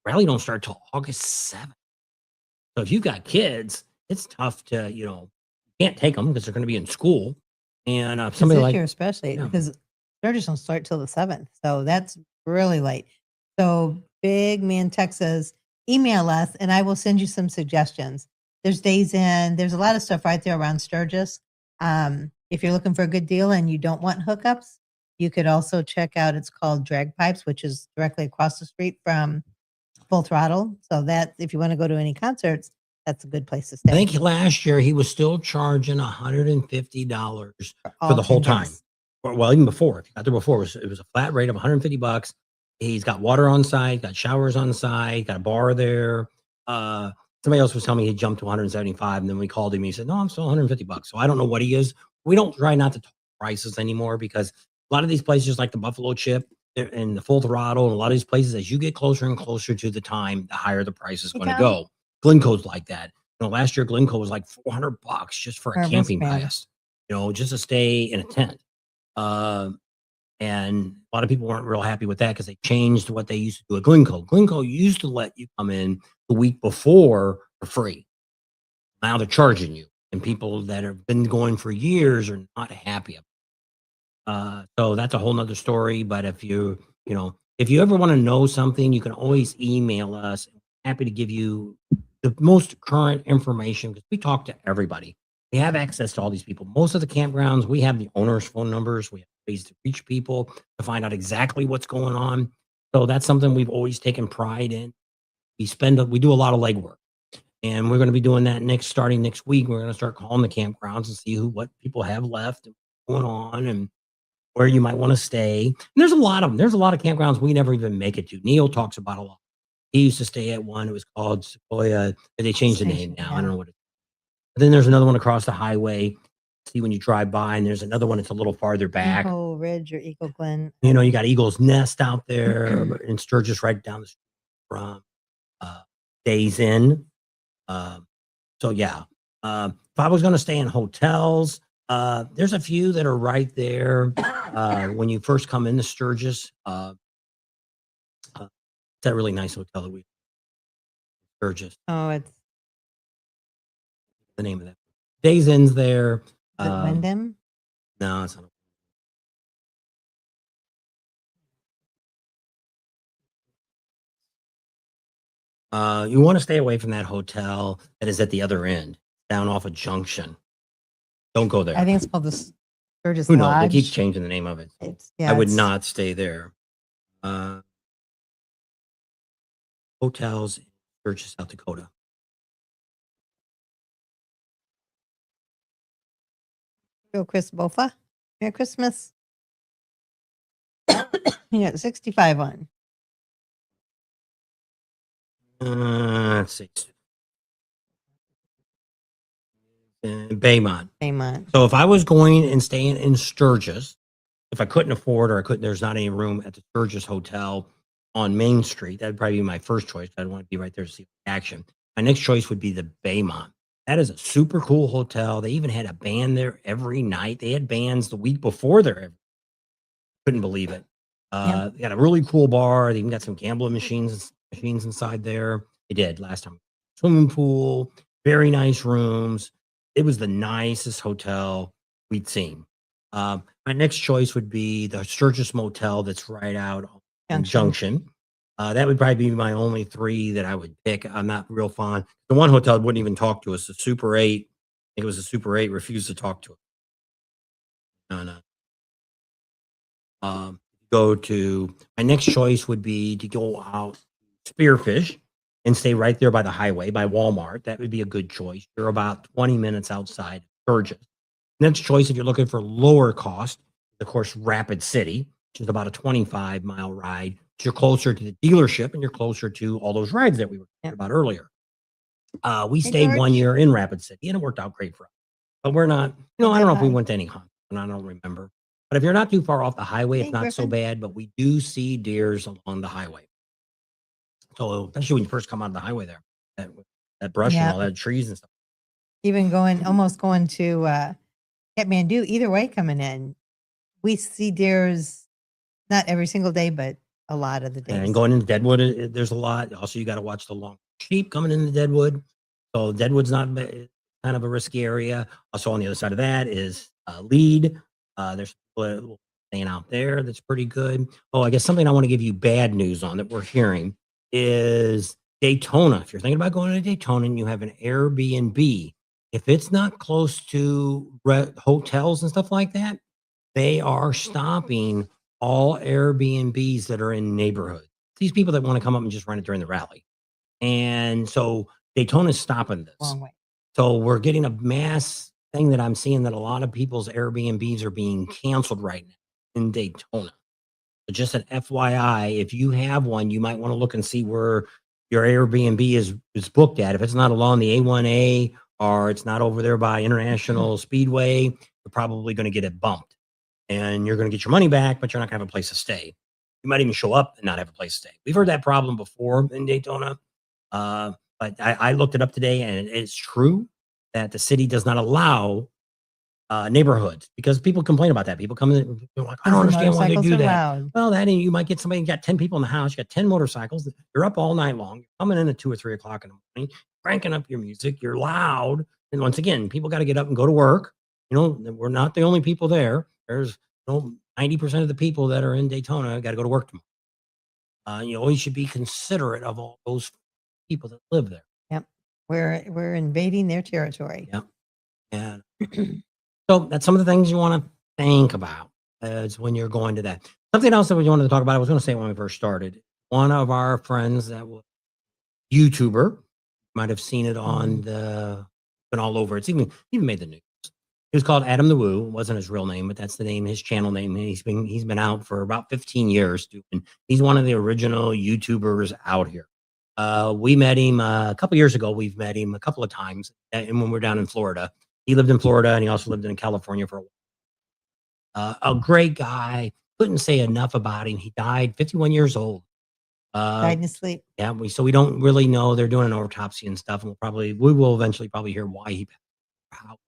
[SPEAKER 1] rally don't start till August 7th. So if you've got kids, it's tough to, you can't take them because they're going to be in school. And somebody
[SPEAKER 2] this year especially, because Sturgis don't start till the 7th. So that's really late. So Big Man Texas, email us and I will send you some suggestions. There's days in, there's a lot of stuff right there around Sturgis. If you're looking for a good deal and you don't want hookups, You could also check out, it's called Drag Pipes, which is directly across the street from Full Throttle. So that if you want to go to any concerts, that's a good place to
[SPEAKER 1] I
[SPEAKER 2] stay.
[SPEAKER 1] think last year he was still charging $150 for
[SPEAKER 2] all
[SPEAKER 1] the whole
[SPEAKER 2] 10
[SPEAKER 1] time.
[SPEAKER 2] days.
[SPEAKER 1] Well, even before, if you got there before, it was a flat rate of $150. He's got water on site, got showers on site, got a bar there. Uh, Somebody else was telling me he jumped to 175, and then we called him. He said, "No, I'm still $150." So I don't know what he is. We don't try not to talk prices anymore because a lot of these places, like the Buffalo Chip and the Full Throttle, and a lot of these places, as you get closer and closer to the time, the higher the price is
[SPEAKER 2] Hey,
[SPEAKER 1] going to
[SPEAKER 2] Tom.
[SPEAKER 1] go. Glencoe's like that. Last year Glencoe was like $400 just for a
[SPEAKER 2] Our
[SPEAKER 1] camping
[SPEAKER 2] wristband.
[SPEAKER 1] pass, just to stay in a tent. Uh, and a lot of people weren't real happy with that because they changed what they used to do at Glencoe. Glencoe used to let you come in the week before for free. Now they're charging you, and people that have been going for years are not happy. So that's a whole nother story. But if you ever want to know something, you can always email us. Happy to give you the most current information because we talk to everybody. We have access to all these people. Most of the campgrounds, we have the owners' phone numbers. We have ways to reach people to find out exactly what's going on. So that's something we've always taken pride in. We do a lot of legwork, and we're going to be doing that starting next week. We're going to start calling the campgrounds and see what people have left and what's going on and where you might want to stay. And there's a lot of them. There's a lot of campgrounds we never even make it to. Neil talks about a lot. He used to stay at one. It was called Sequoia. They changed the name now. I don't know what it is. But then there's another one across the highway. See when you drive by, and there's another one that's a little farther back.
[SPEAKER 2] Eagle Ridge or Eagle Glen.
[SPEAKER 1] You got Eagle's Nest out there in Sturgis, right down the street from Days Inn. So yeah, if I was going to stay in hotels, there's a few that are right there. When you first come into Sturgis, it's that really nice hotel that we Sturgis.
[SPEAKER 2] Oh, it's
[SPEAKER 1] The name of that. Days Inn's there.
[SPEAKER 2] Wyndham.
[SPEAKER 1] No, it's not. You want to stay away from that hotel that is at the other end, down off a junction. Don't go there.
[SPEAKER 2] I think it's called the Sturgis
[SPEAKER 1] Who knows? They
[SPEAKER 2] Lodge.
[SPEAKER 1] keep changing the name of it. I would not stay there. Hotels in Sturgis, South Dakota.
[SPEAKER 2] Go Chris Bofa. Merry Christmas. You got 65 on.
[SPEAKER 1] Let's see. Baymont.
[SPEAKER 2] Baymont.
[SPEAKER 1] So if I was going and staying in Sturgis, if I couldn't afford there's not any room at the Sturgis Hotel on Main Street, that'd probably be my first choice. I'd want to be right there to see action. My next choice would be the Baymont. That is a super cool hotel. They even had a band there every night. They had bands the week before there. Couldn't believe it. They got a really cool bar. They even got some gambling machines inside there. They did last time. Swimming pool, very nice rooms. It was the nicest hotel we'd seen. My next choice would be the Sturgis Motel that's right out on Junction. That would probably be my only three that I would pick. I'm not real fond. The one hotel wouldn't even talk to us. The Super 8, I think it was the Super 8, refused to talk to us. No. Go to my next choice would be to go out Spearfish and stay right there by the highway by Walmart. That would be a good choice. You're about 20 minutes outside Sturgis. Next choice, if you're looking for lower cost, of course, Rapid City, which is about a 25-mile ride. You're closer to the dealership and you're closer to all those rides that we were talking about earlier. We stayed 1 year in Rapid City and it worked out great for us. But we're not, I don't know if we went to any hunt, and I don't remember. But if you're not too far off the highway, it's not so bad, but we do see deers along the highway. So especially when you first come out of the highway there, that brush and all that trees and stuff.
[SPEAKER 2] Even almost going to Kathmandu, either way coming in, we see deers not every single day, but a lot of the days.
[SPEAKER 1] And going into Deadwood, there's a lot. Also, you got to watch the long sheep coming into Deadwood. So Deadwood's not kind of a risky area. Also on the other side of that is Lead. There's people staying out there that's pretty good. Oh, I guess something I want to give you bad news on that we're hearing is Daytona. If you're thinking about going to Daytona and you have an Airbnb, if it's not close to hotels and stuff like that, they are stopping all Airbnbs that are in neighborhoods. These people that want to come up and just rent it during the rally. And so Daytona's stopping this.
[SPEAKER 2] Long way.
[SPEAKER 1] So we're getting a mass thing that I'm seeing that a lot of people's Airbnbs are being canceled right now in Daytona. So just an FYI, if you have one, you might want to look and see where your Airbnb is booked at. If it's not along the A1A or it's not over there by International Speedway, you're probably going to get it bumped. And you're going to get your money back, but you're not going to have a place to stay. You might even show up and not have a place to stay. We've heard that problem before in Daytona. But I looked it up today, and it's true that the city does not allow neighborhoods because people complain about that. People come in, they're like, I don't understand why they do that. Well, that you might get somebody, you got 10 people in the house, you got 10 motorcycles, you're up all night long, you're coming in at 2 or 3 o'clock in the morning, cranking up your music, you're loud. And once again, people got to get up and go to work. You know, we're not the only people there. There's 90% of the people that are in Daytona got to go to work tomorrow. You always should be considerate of all those people that live there.
[SPEAKER 2] Yep. We're invading their territory.
[SPEAKER 1] Yep. And so that's some of the things you want to think about as when you're going to that. Something else that we wanted to talk about, I was going to say when we first started, one of our friends that was YouTuber, might have seen it on been all over. It's even made the news. He was called Adam the Woo. It wasn't his real name, but that's the name, his channel name. And he's been out for about 15 years. And he's one of the original YouTubers out here. We met him a couple years ago. We've met him a couple of times, and when we're down in Florida. He lived in Florida, and he also lived in California for a while. A great guy. Couldn't say enough about him. He died 51 years old.
[SPEAKER 2] Died in his sleep.
[SPEAKER 1] Yeah, so we don't really know. They're doing an autopsy and stuff, and we will eventually probably hear why he passed out.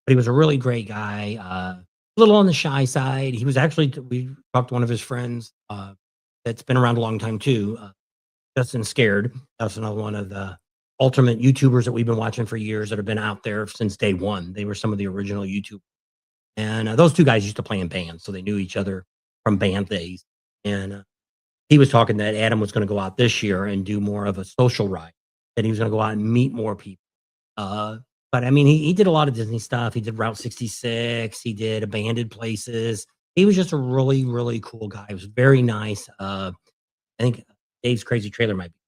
[SPEAKER 1] But he was a really great guy. A little on the shy side. He was actually, we talked to one of his friends that's been around a long time too. Justin Scared. That's another one of the ultimate YouTubers that we've been watching for years that have been out there since day one. They were some of the original YouTubers. And those two guys used to play in bands, so they knew each other from band days. And he was talking that Adam was going to go out this year and do more of a social ride, that he was going to go out and meet more people. But I mean, he did a lot of Disney stuff. He did Route 66. He did Abandoned Places. He was just a really, really cool guy. He was very nice. I think Dave's Crazy Trailer might be.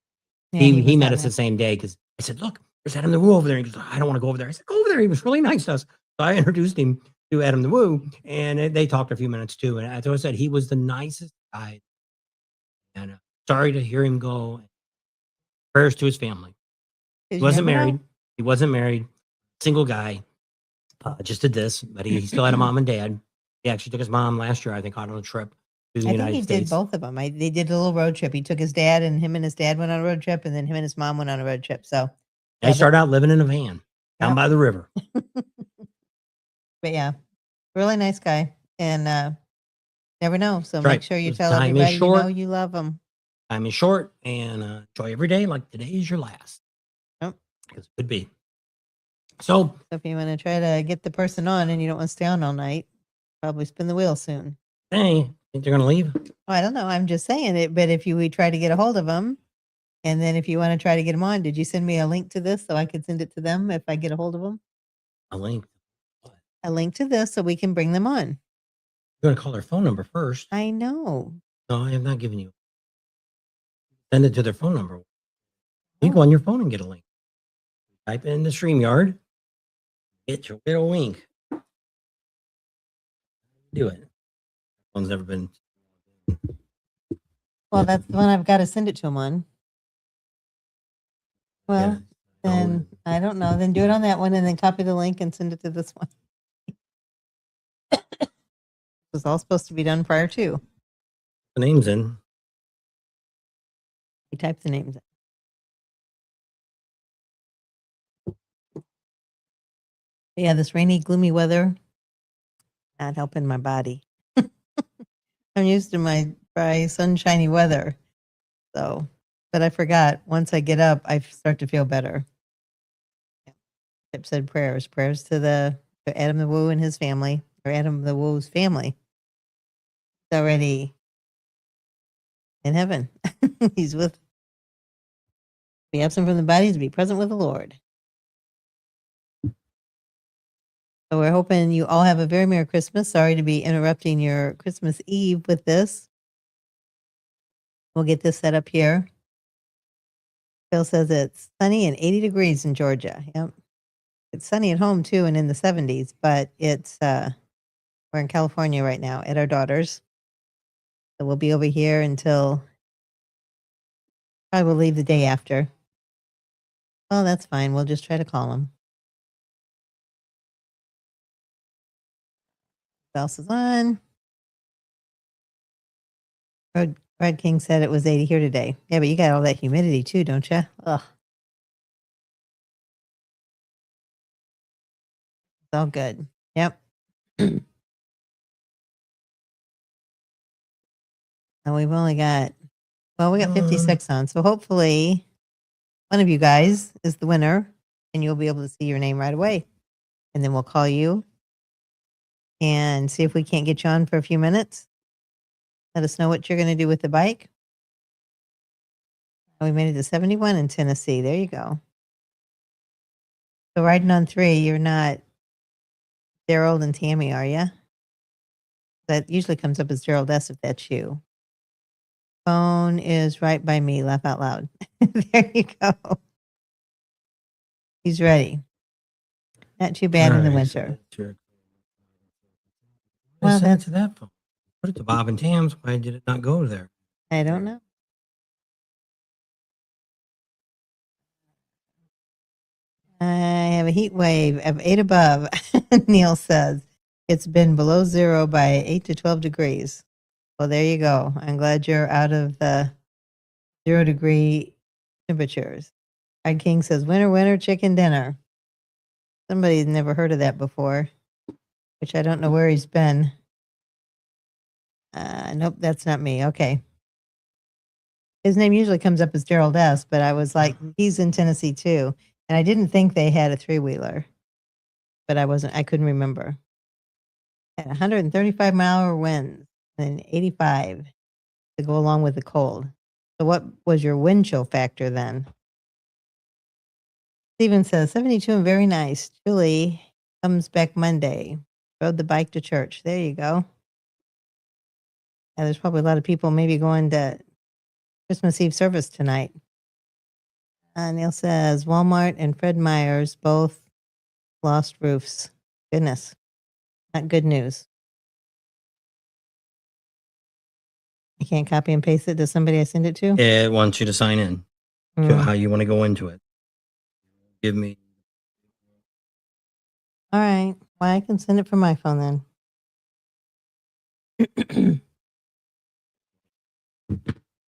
[SPEAKER 1] Yeah, he met us the same day because I said, look, there's Adam the Woo over there. He goes, I don't want to go over there. I said, go over there. He was really nice to us. So I introduced him to Adam the Woo, and they talked a few minutes too. And as I said, he was the nicest guy. And sorry to hear him go. Prayers to his family. He wasn't married. He wasn't married. Single guy. Just did this, but he still had a mom and dad. He actually took his mom last year, I think, out on a trip to the United States. He did
[SPEAKER 2] both of them. They did a little road trip. He took his dad, and him and his dad went on a road trip, and then him and his mom went on a road trip. So
[SPEAKER 1] they started out living in a van down by the river.
[SPEAKER 2] But yeah, really nice guy, and never know. So make sure you tell everybody you know you love them.
[SPEAKER 1] Time is short, and enjoy every day like today is your last.
[SPEAKER 2] Yep.
[SPEAKER 1] Because it could be. So
[SPEAKER 2] if you want to try to get the person on and you don't want to stay on all night, probably spin the wheel soon.
[SPEAKER 1] Hey, think they're going to leave?
[SPEAKER 2] I don't know. I'm just saying it. But if we try to get a hold of them, and then if you want to try to get them on, did you send me a link to this so I could send it to them if I get a hold of them?
[SPEAKER 1] A link?
[SPEAKER 2] What? A link to this so we can bring them on.
[SPEAKER 1] You're going to call their phone number first.
[SPEAKER 2] I know.
[SPEAKER 1] No, I am not giving you. Send it to their phone number. You go on your phone and get a link. Type it in the StreamYard. Get your little link. Do it. One's never been.
[SPEAKER 2] Well, that's the one I've got to send it to them on. Well, then I don't know. Then do it on that one and then copy the link and send it to this one. It was all supposed to be done prior to.
[SPEAKER 1] The name's in.
[SPEAKER 2] You type the names in. Yeah, this rainy, gloomy weather, not helping my body. I'm used to my dry, sunshiny weather. So, but I forgot, once I get up, I start to feel better. Tip said prayers to Adam the Woo and his family, or Adam the Woo's family. He's already in heaven. He's be absent from the bodies, be present with the Lord. So we're hoping you all have a very Merry Christmas. Sorry to be interrupting your Christmas Eve with this. We'll get this set up here. Phil says it's sunny and 80 degrees in Georgia. Yep. It's sunny at home too and in the 70s, but it's we're in California right now at our daughter's. So we'll be over here until probably we'll leave the day after. Oh, that's fine. We'll just try to call him. What else is on? Red King said it was 80 here today. Yeah, but you got all that humidity too, don't you? Ugh. It's all good. Yep. And we've only got, well, we got 56 on. So hopefully one of you guys is the winner and you'll be able to see your name right away. And then we'll call you and see if we can't get you on for a few minutes. Let us know what you're going to do with the bike. We made it to 71 in Tennessee. There you go. So riding on 3, you're not Gerald and Tammy, are you? That usually comes up as Gerald S. if that's you. Phone is right by me. Laugh out loud. There you go. He's ready. Not too bad in the winter.
[SPEAKER 1] Well, that's to that phone. Put it to Bob and Tam's. Why did it not go there?
[SPEAKER 2] I don't know. I have a heat wave of 8 above. Neil says it's been below 0 by 8 to 12 degrees. Well, there you go. I'm glad you're out of the 0-degree temperatures. Red King says, winter, winter, chicken dinner. Somebody's never heard of that before, which I don't know where he's been. Nope, that's not me. Okay. His name usually comes up as Gerald S., but I was like, he's in Tennessee too. And I didn't think they had a 3-wheeler, but I couldn't remember. At 135-mile-an-hour winds and 85 to go along with the cold. So what was your wind chill factor then? Steven says, 72 and very nice. Julie comes back Monday. Rode the bike to church. There you go. Yeah, there's probably a lot of people maybe going to Christmas Eve service tonight. Neil says, Walmart and Fred Meyer's both lost roofs. Goodness. Not good news. I can't copy and paste it to somebody I send it to?
[SPEAKER 1] It wants you to sign in to how you want to go into it. Give me.
[SPEAKER 2] All right. Well, I can send it from my phone then.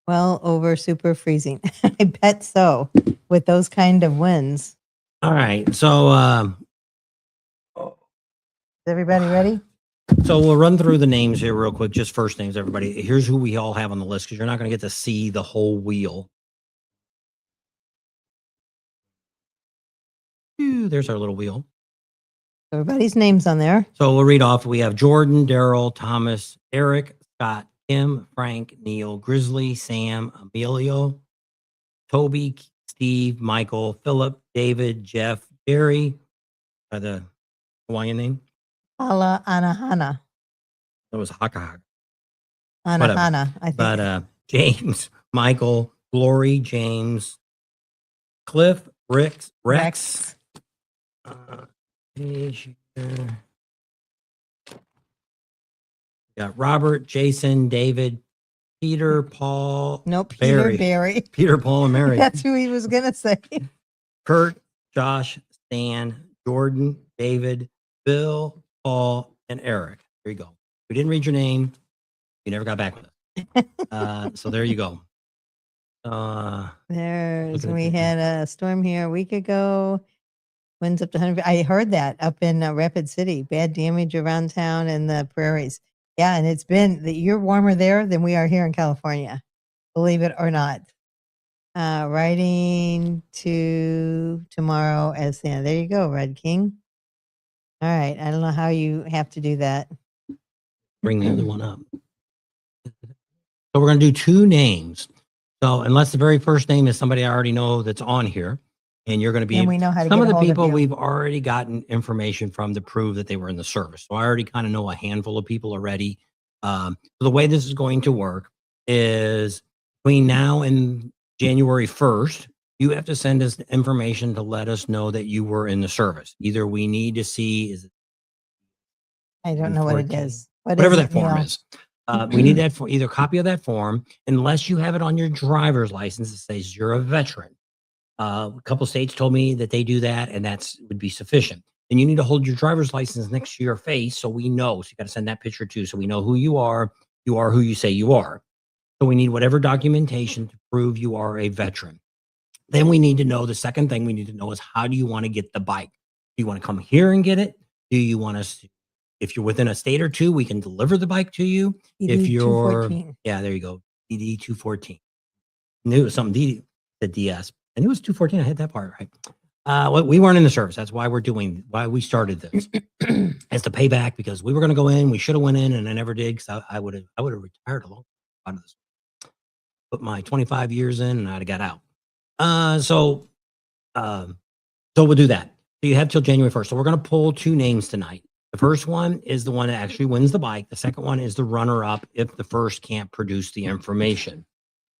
[SPEAKER 2] Well, over super freezing. I bet so, with those kind of winds.
[SPEAKER 1] All right. So,
[SPEAKER 2] is everybody ready?
[SPEAKER 1] So we'll run through the names here real quick, just first names, everybody. Here's who we all have on the list because you're not going to get to see the whole wheel. Ooh, there's our little wheel.
[SPEAKER 2] Everybody's names on there.
[SPEAKER 1] So we'll read off. We have Jordan, Daryl, Thomas, Eric, Scott, Kim, Frank, Neil, Grizzly, Sam, Emilio, Toby, Steve, Michael, Philip, David, Jeff, Gary, by the Hawaiian name.
[SPEAKER 2] Ala Anahana.
[SPEAKER 1] That was Haka.
[SPEAKER 2] Anahana, I think.
[SPEAKER 1] But James, Michael, Glory, James, Cliff, Rex. Got Robert, Jason, David, Peter, Paul.
[SPEAKER 2] No, Peter, Barry.
[SPEAKER 1] Peter, Paul, and Mary.
[SPEAKER 2] That's who he was going to say.
[SPEAKER 1] Kurt, Josh, Stan, Jordan, David, Bill, Paul, and Eric. There you go. We didn't read your name. You never got back with us. So there you go.
[SPEAKER 2] We had a storm here a week ago. Winds up to 100. I heard that up in Rapid City. Bad damage around town and the prairies. Yeah, and it's been you're warmer there than we are here in California. Believe it or not. Riding to tomorrow as Santa. There you go, Red King. All right. I don't know how you have to do that.
[SPEAKER 1] Bring the other one up. So we're going to do 2 names. So unless the very first name is somebody I already know that's on here, and you're going to be
[SPEAKER 2] And we know how to
[SPEAKER 1] some
[SPEAKER 2] get
[SPEAKER 1] of
[SPEAKER 2] a
[SPEAKER 1] the
[SPEAKER 2] hold of
[SPEAKER 1] people
[SPEAKER 2] you.
[SPEAKER 1] we've already gotten information from to prove that they were in the service. So I already kind of know a handful of people already. So the way this is going to work is between now and January 1st, you have to send us information to let us know that you were in the service. Either we need to see is it
[SPEAKER 2] I don't know what it
[SPEAKER 1] 14?
[SPEAKER 2] is. What
[SPEAKER 1] Whatever
[SPEAKER 2] is
[SPEAKER 1] that
[SPEAKER 2] it,
[SPEAKER 1] form
[SPEAKER 2] Neil?
[SPEAKER 1] is. We need that for either copy of that form, unless you have it on your driver's license that says you're a veteran. A couple states told me that they do that, and that's would be sufficient. And you need to hold your driver's license next to your face so we know. So you got to send that picture too, so we know who you are. You are who you say you are. So we need whatever documentation to prove you are a veteran. Then we need to know the second thing we need to know is how do you want to get the bike? Do you want to come here and get it? Do you want us to, if you're within a state or two, we can deliver the bike to you. If
[SPEAKER 2] ED
[SPEAKER 1] you're,
[SPEAKER 2] 214.
[SPEAKER 1] yeah, there you go. DD 214. Knew it was something DD, the DS. I knew it was 214. I had that part right. Well, we weren't in the service. That's why why we started this as to pay back because we were going to go in. We should have went in, and I never did because I would have retired a long time out of this. Put my 25 years in, and I'd have got out. So we'll do that. So you have till January 1st. So we're going to pull two names tonight. The first one is the one that actually wins the bike. The second one is the runner up if the first can't produce the information.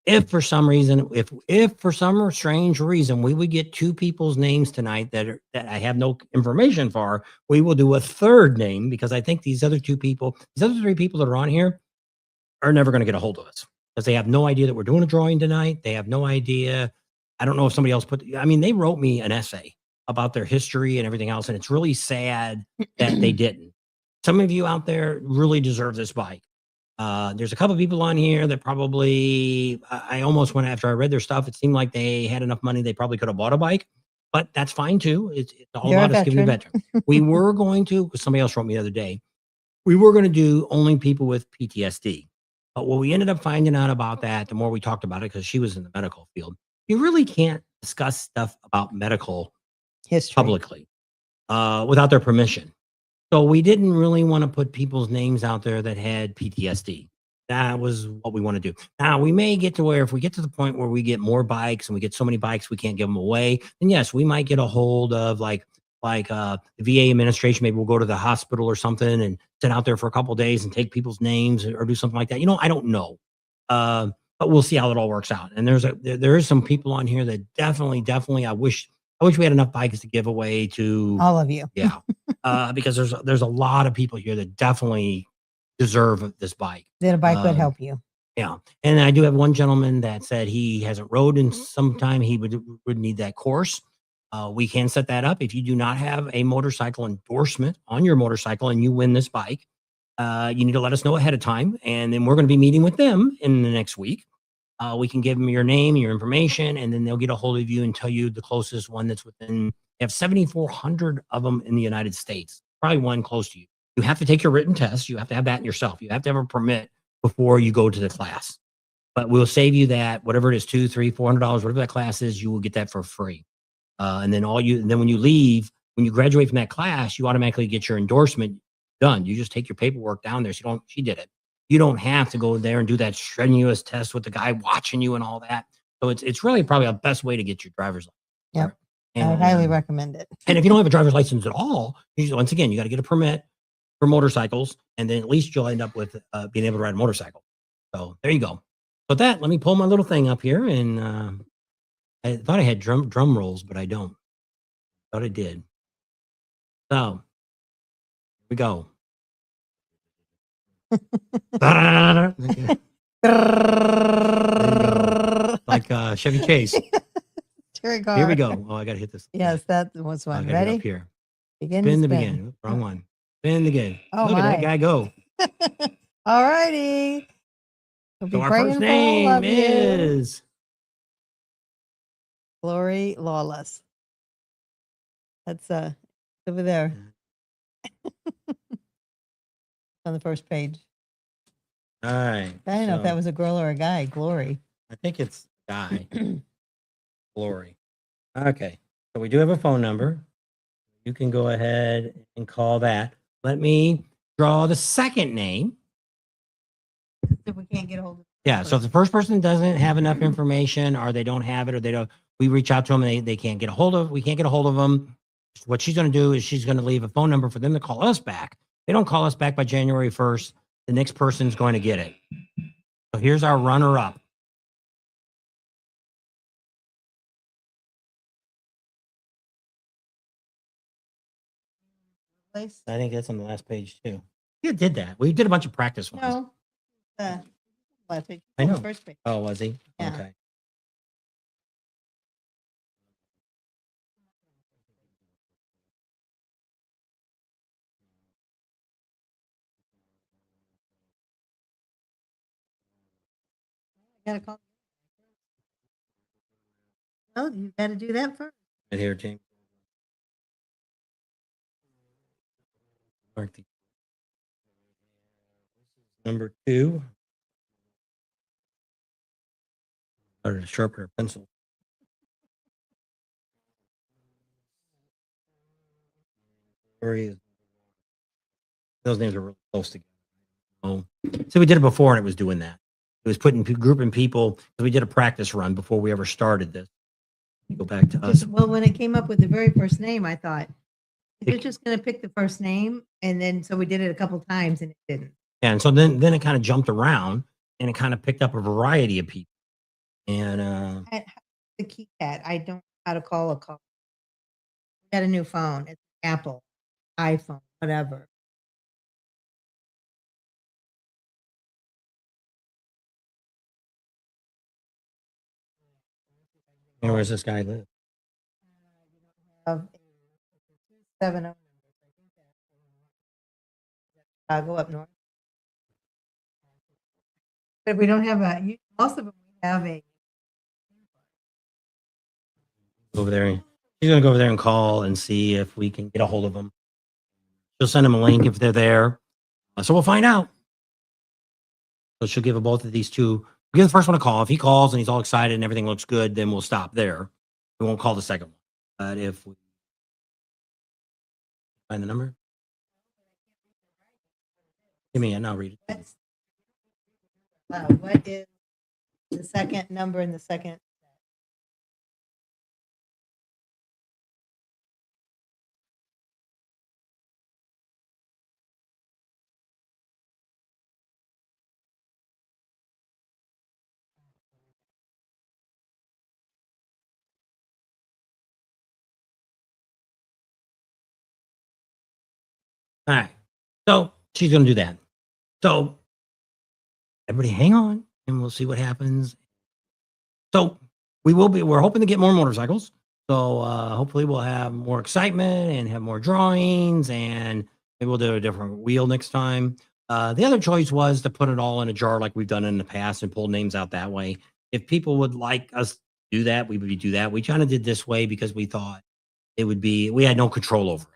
[SPEAKER 1] If for some reason, if for some strange reason we would get two people's names tonight that I have no information for, we will do a third name because I think these other three people that are on here are never going to get a hold of us because they have no idea that we're doing a drawing tonight. They have no idea. I don't know if somebody else they wrote me an essay about their history and everything else. And it's really sad that they didn't. Some of you out there really deserve this bike. There's a couple of people on here that probably, I almost went after I read their stuff. It seemed like they had enough money. They probably could have bought a bike, but that's fine too. It's all
[SPEAKER 2] You're a
[SPEAKER 1] about us giving
[SPEAKER 2] veteran.
[SPEAKER 1] veteran. We were going to, because somebody else wrote me the other day, we were going to do only people with PTSD. But what we ended up finding out about that, the more we talked about it, because she was in the medical field, you really can't discuss stuff about medical
[SPEAKER 2] History.
[SPEAKER 1] publicly without their permission. So we didn't really want to put people's names out there that had PTSD. That was what we want to do. Now we may get to where if we get to the point where we get more bikes and we get so many bikes we can't give them away, then yes, we might get a hold of like the VA administration. Maybe we'll go to the hospital or something and sit out there for a couple of days and take people's names or do something like that. I don't know. But we'll see how it all works out. And there is some people on here that definitely I wish we had enough bikes to give away to
[SPEAKER 2] all of you.
[SPEAKER 1] Yeah. Because there's a lot of people here that definitely deserve this bike.
[SPEAKER 2] That a bike would help you.
[SPEAKER 1] Yeah. And I do have one gentleman that said he hasn't rode in some time. He would need that course. We can set that up. If you do not have a motorcycle endorsement on your motorcycle and you win this bike, you need to let us know ahead of time. And then we're going to be meeting with them in the next week. We can give them your name, your information, and then they'll get a hold of you and tell you the closest one that's within. They have 7,400 of them in the United States, probably one close to you. You have to take your written test. You have to have that yourself. You have to have a permit before you go to the class. But we'll save you that, whatever it is, $200, $300, $400, whatever that class is, you will get that for free. And then when you leave, when you graduate from that class, you automatically get your endorsement done. You just take your paperwork down there. She did it. You don't have to go there and do that strenuous test with the guy watching you and all that. So it's really probably the best way to get your driver's license.
[SPEAKER 2] Yep.
[SPEAKER 1] And,
[SPEAKER 2] I would highly recommend it.
[SPEAKER 1] And if you don't have a driver's license at all, once again, you got to get a permit for motorcycles, and then at least you'll end up with being able to ride a motorcycle. So there you go. So with that, let me pull my little thing up here, and I thought I had drum rolls, but I don't. Thought I did. So here we go. Like Chevy Chase. Here we go. Oh, I got to hit this.
[SPEAKER 2] Yes, that was one.
[SPEAKER 1] Ready?
[SPEAKER 2] Ready?
[SPEAKER 1] Up here.
[SPEAKER 2] Begin
[SPEAKER 1] Spin
[SPEAKER 2] to
[SPEAKER 1] the
[SPEAKER 2] spin.
[SPEAKER 1] begin. Wrong one. Spin the begin.
[SPEAKER 2] Oh,
[SPEAKER 1] Look at that guy go.
[SPEAKER 2] All righty. We'll
[SPEAKER 1] So our first name is
[SPEAKER 2] Glory Lawless. That's over there. On the first page.
[SPEAKER 1] all right.
[SPEAKER 2] I don't know if
[SPEAKER 1] so
[SPEAKER 2] that was a girl or a guy. Glory.
[SPEAKER 1] I think it's Guy. Glory. Okay. So we do have a phone number. You can go ahead and call that. Let me draw the second name.
[SPEAKER 2] If we can't get a hold of
[SPEAKER 1] Yeah. So if the first person doesn't have enough information or they don't have it or they don't, we reach out to them and they can't get a hold of, we can't get a hold of them. What she's going to do is she's going to leave a phone number for them to call us back. They don't call us back by January 1st. The next person's going to get it. So here's our runner up.
[SPEAKER 2] Place?
[SPEAKER 1] I think that's on the last page too. You did that. We did a bunch of practice ones.
[SPEAKER 2] No. Last page.
[SPEAKER 1] I know.
[SPEAKER 2] First page.
[SPEAKER 1] Oh, was he?
[SPEAKER 2] Yeah.
[SPEAKER 1] Okay.
[SPEAKER 2] I gotta call. Oh, you gotta do that first.
[SPEAKER 1] Right here, James. Mark the number 2. Or to sharpen her pencil. Those names are really close together. Oh, so we did it before, and it was doing that. It was grouping people. So we did a practice run before we ever started this. Go back to us.
[SPEAKER 2] Well, when it came up with the very first name, I thought they're just gonna pick the first name, and then so we did it a couple times, and it didn't.
[SPEAKER 1] And so then it kind of jumped around, and it kind of picked up a variety of people. And
[SPEAKER 2] The keypad, I don't know how to call a call. Got a new phone. It's Apple, iPhone, whatever.
[SPEAKER 1] where does this guy live?
[SPEAKER 2] Of 7 numbers. I think that's Chicago up north. But we don't have most of them we have a.
[SPEAKER 1] Over there. She's gonna go over there and call and see if we can get a hold of them. She'll send them a link if they're there. So we'll find out. So she'll give both of these two. We give the first one a call. If he calls and he's all excited and everything looks good, then we'll stop there. We won't call the second one. But if we find the number, give me it and I'll read it.
[SPEAKER 2] What is the second number in the second?
[SPEAKER 1] All right. So she's going to do that. So everybody hang on and we'll see what happens. So we're hoping to get more motorcycles. So hopefully we'll have more excitement and have more drawings, and maybe we'll do a different wheel next time. The other choice was to put it all in a jar like we've done in the past and pull names out that way. If people would like us to do that, we would do that. We kind of did this way because we thought we had no control over it.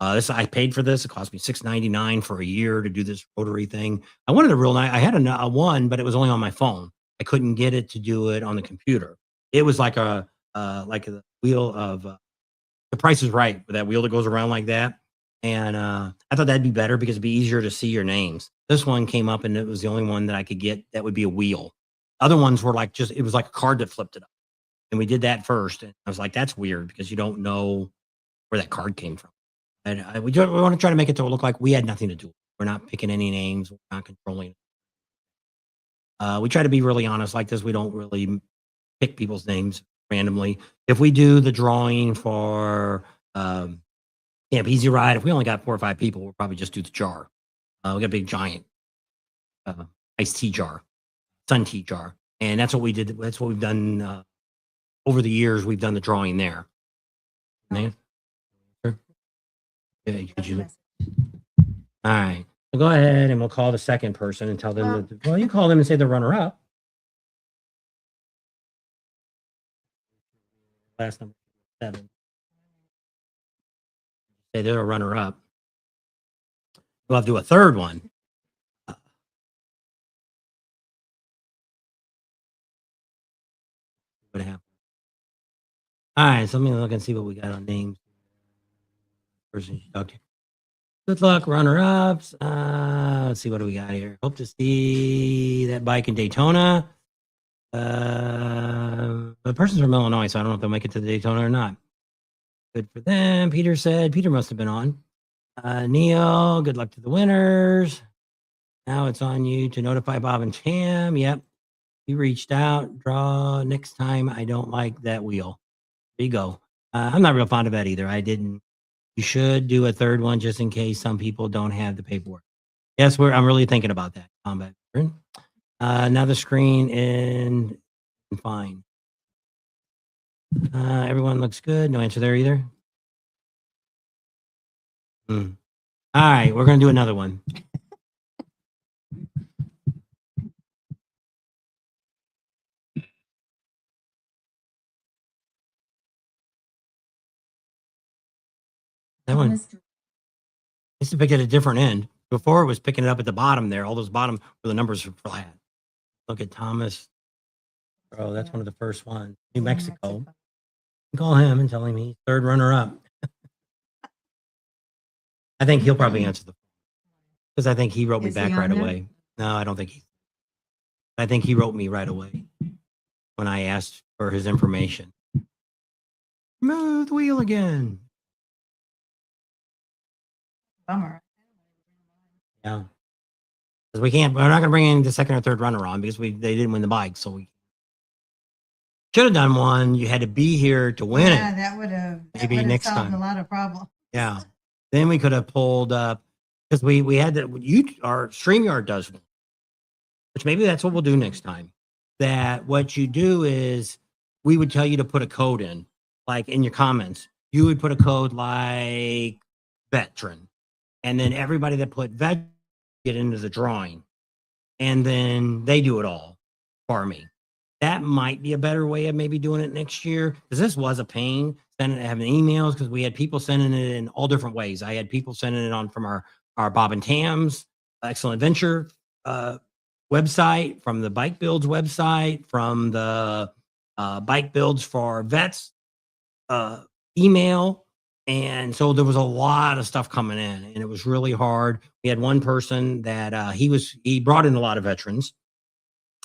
[SPEAKER 1] I paid for this. It cost me $6.99 for a year to do this rotary thing. I wanted a real nice. I had a one, but it was only on my phone. I couldn't get it to do it on the computer. It was like a wheel of The Price is Right, that wheel that goes around like that. And I thought that'd be better because it'd be easier to see your names. This one came up, and it was the only one that I could get that would be a wheel. Other ones were like it was like a card that flipped it up. And we did that first. And I was like, that's weird because you don't know where that card came from. And we want to try to make it to look like we had nothing to do with it. We're not picking any names. We're not controlling. We try to be really honest like this. We don't really pick people's names randomly. If we do the drawing for Camp Easy Ride, if we only got 4 or 5 people, we'll probably just do the jar. We got a big giant iced tea jar, sun tea jar. And that's what we did. That's what we've done over the years. We've done the drawing there. Man. Yeah, all right. So go ahead and we'll call the second person and tell them well, you call them and say the runner up. Last number 7. Say they're a runner up. We'll have to do a third one. What happened? All right, so let me look and see what we got on names. Person you talked to. Good luck, runner-ups. Let's see what do we got here. Hope to see that bike in Daytona. The person's from Illinois, so I don't know if they'll make it to the Daytona or not. Good for them. Peter said. Peter must have been on. Neil, good luck to the winners. Now it's on you to notify Bob and Tam. Yep. You reached out. Draw next time. I don't like that wheel. There you go. I'm not real fond of that either. I didn't. You should do a third one just in case some people don't have the paperwork. Yes, I'm really thinking about that. Combat veteran. Now the screen and fine. Everyone looks good. No answer there either. All right, we're gonna do another one. That one used to pick at a different end. Before it was picking it up at the bottom there. All those bottom where the numbers are flat. Look at Thomas. Oh, that's one of the first ones. New Mexico. Call him and tell him he's third runner up. I think he'll probably answer the phone because I think he wrote me
[SPEAKER 2] Is he
[SPEAKER 1] back
[SPEAKER 2] on
[SPEAKER 1] right
[SPEAKER 2] there?
[SPEAKER 1] away. No, I don't think he. I think he wrote me right away when I asked for his information. Smooth wheel again.
[SPEAKER 2] Bummer.
[SPEAKER 1] Yeah. Because we're not going to bring in the second or third runner on because they didn't win the bike. So we should have done one. You had to be here to win
[SPEAKER 2] Yeah,
[SPEAKER 1] it.
[SPEAKER 2] that would have
[SPEAKER 1] Maybe next
[SPEAKER 2] solved
[SPEAKER 1] time.
[SPEAKER 2] a lot of problems.
[SPEAKER 1] Yeah. Then we could have pulled up because we had that. Our StreamYard does one, which maybe that's what we'll do next time. That what you do is we would tell you to put a code in, like in your comments. You would put a code like veteran, and then everybody that put vet get into the drawing, and then they do it all for me. That might be a better way of maybe doing it next year because this was a pain having emails because we had people sending it in all different ways. I had people sending it on from our Bob and Tam's Excellent Adventure website, from the Bike Builds website, from the Bike Builds for Vets email. And so there was a lot of stuff coming in and it was really hard. We had one person that he brought in a lot of veterans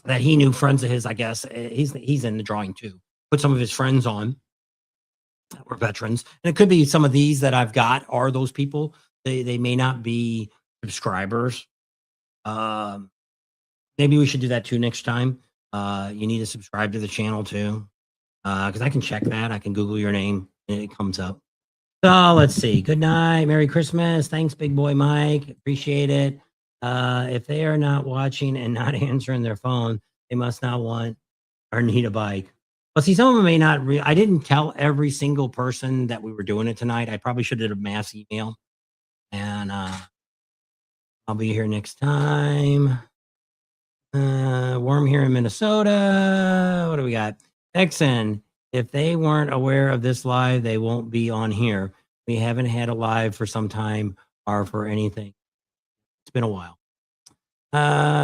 [SPEAKER 1] that he knew, friends of his, I guess. He's in the drawing too. Put some of his friends on that were veterans. And it could be some of these that I've got are those people. They may not be subscribers. Maybe we should do that too next time. You need to subscribe to the channel too. Because I can check that. I can Google your name and it comes up. So let's see. Good night. Merry Christmas. Thanks, big boy Mike. Appreciate it. If they are not watching and not answering their phone, they must not want or need a bike. Well, see, some of them may not. I didn't tell every single person that we were doing it tonight. I probably should have did a mass email. And I'll be here next time. Warm here in Minnesota. What do we got? Exxon. If they weren't aware of this live, they won't be on here. We haven't had a live for some time or for anything. It's been a while.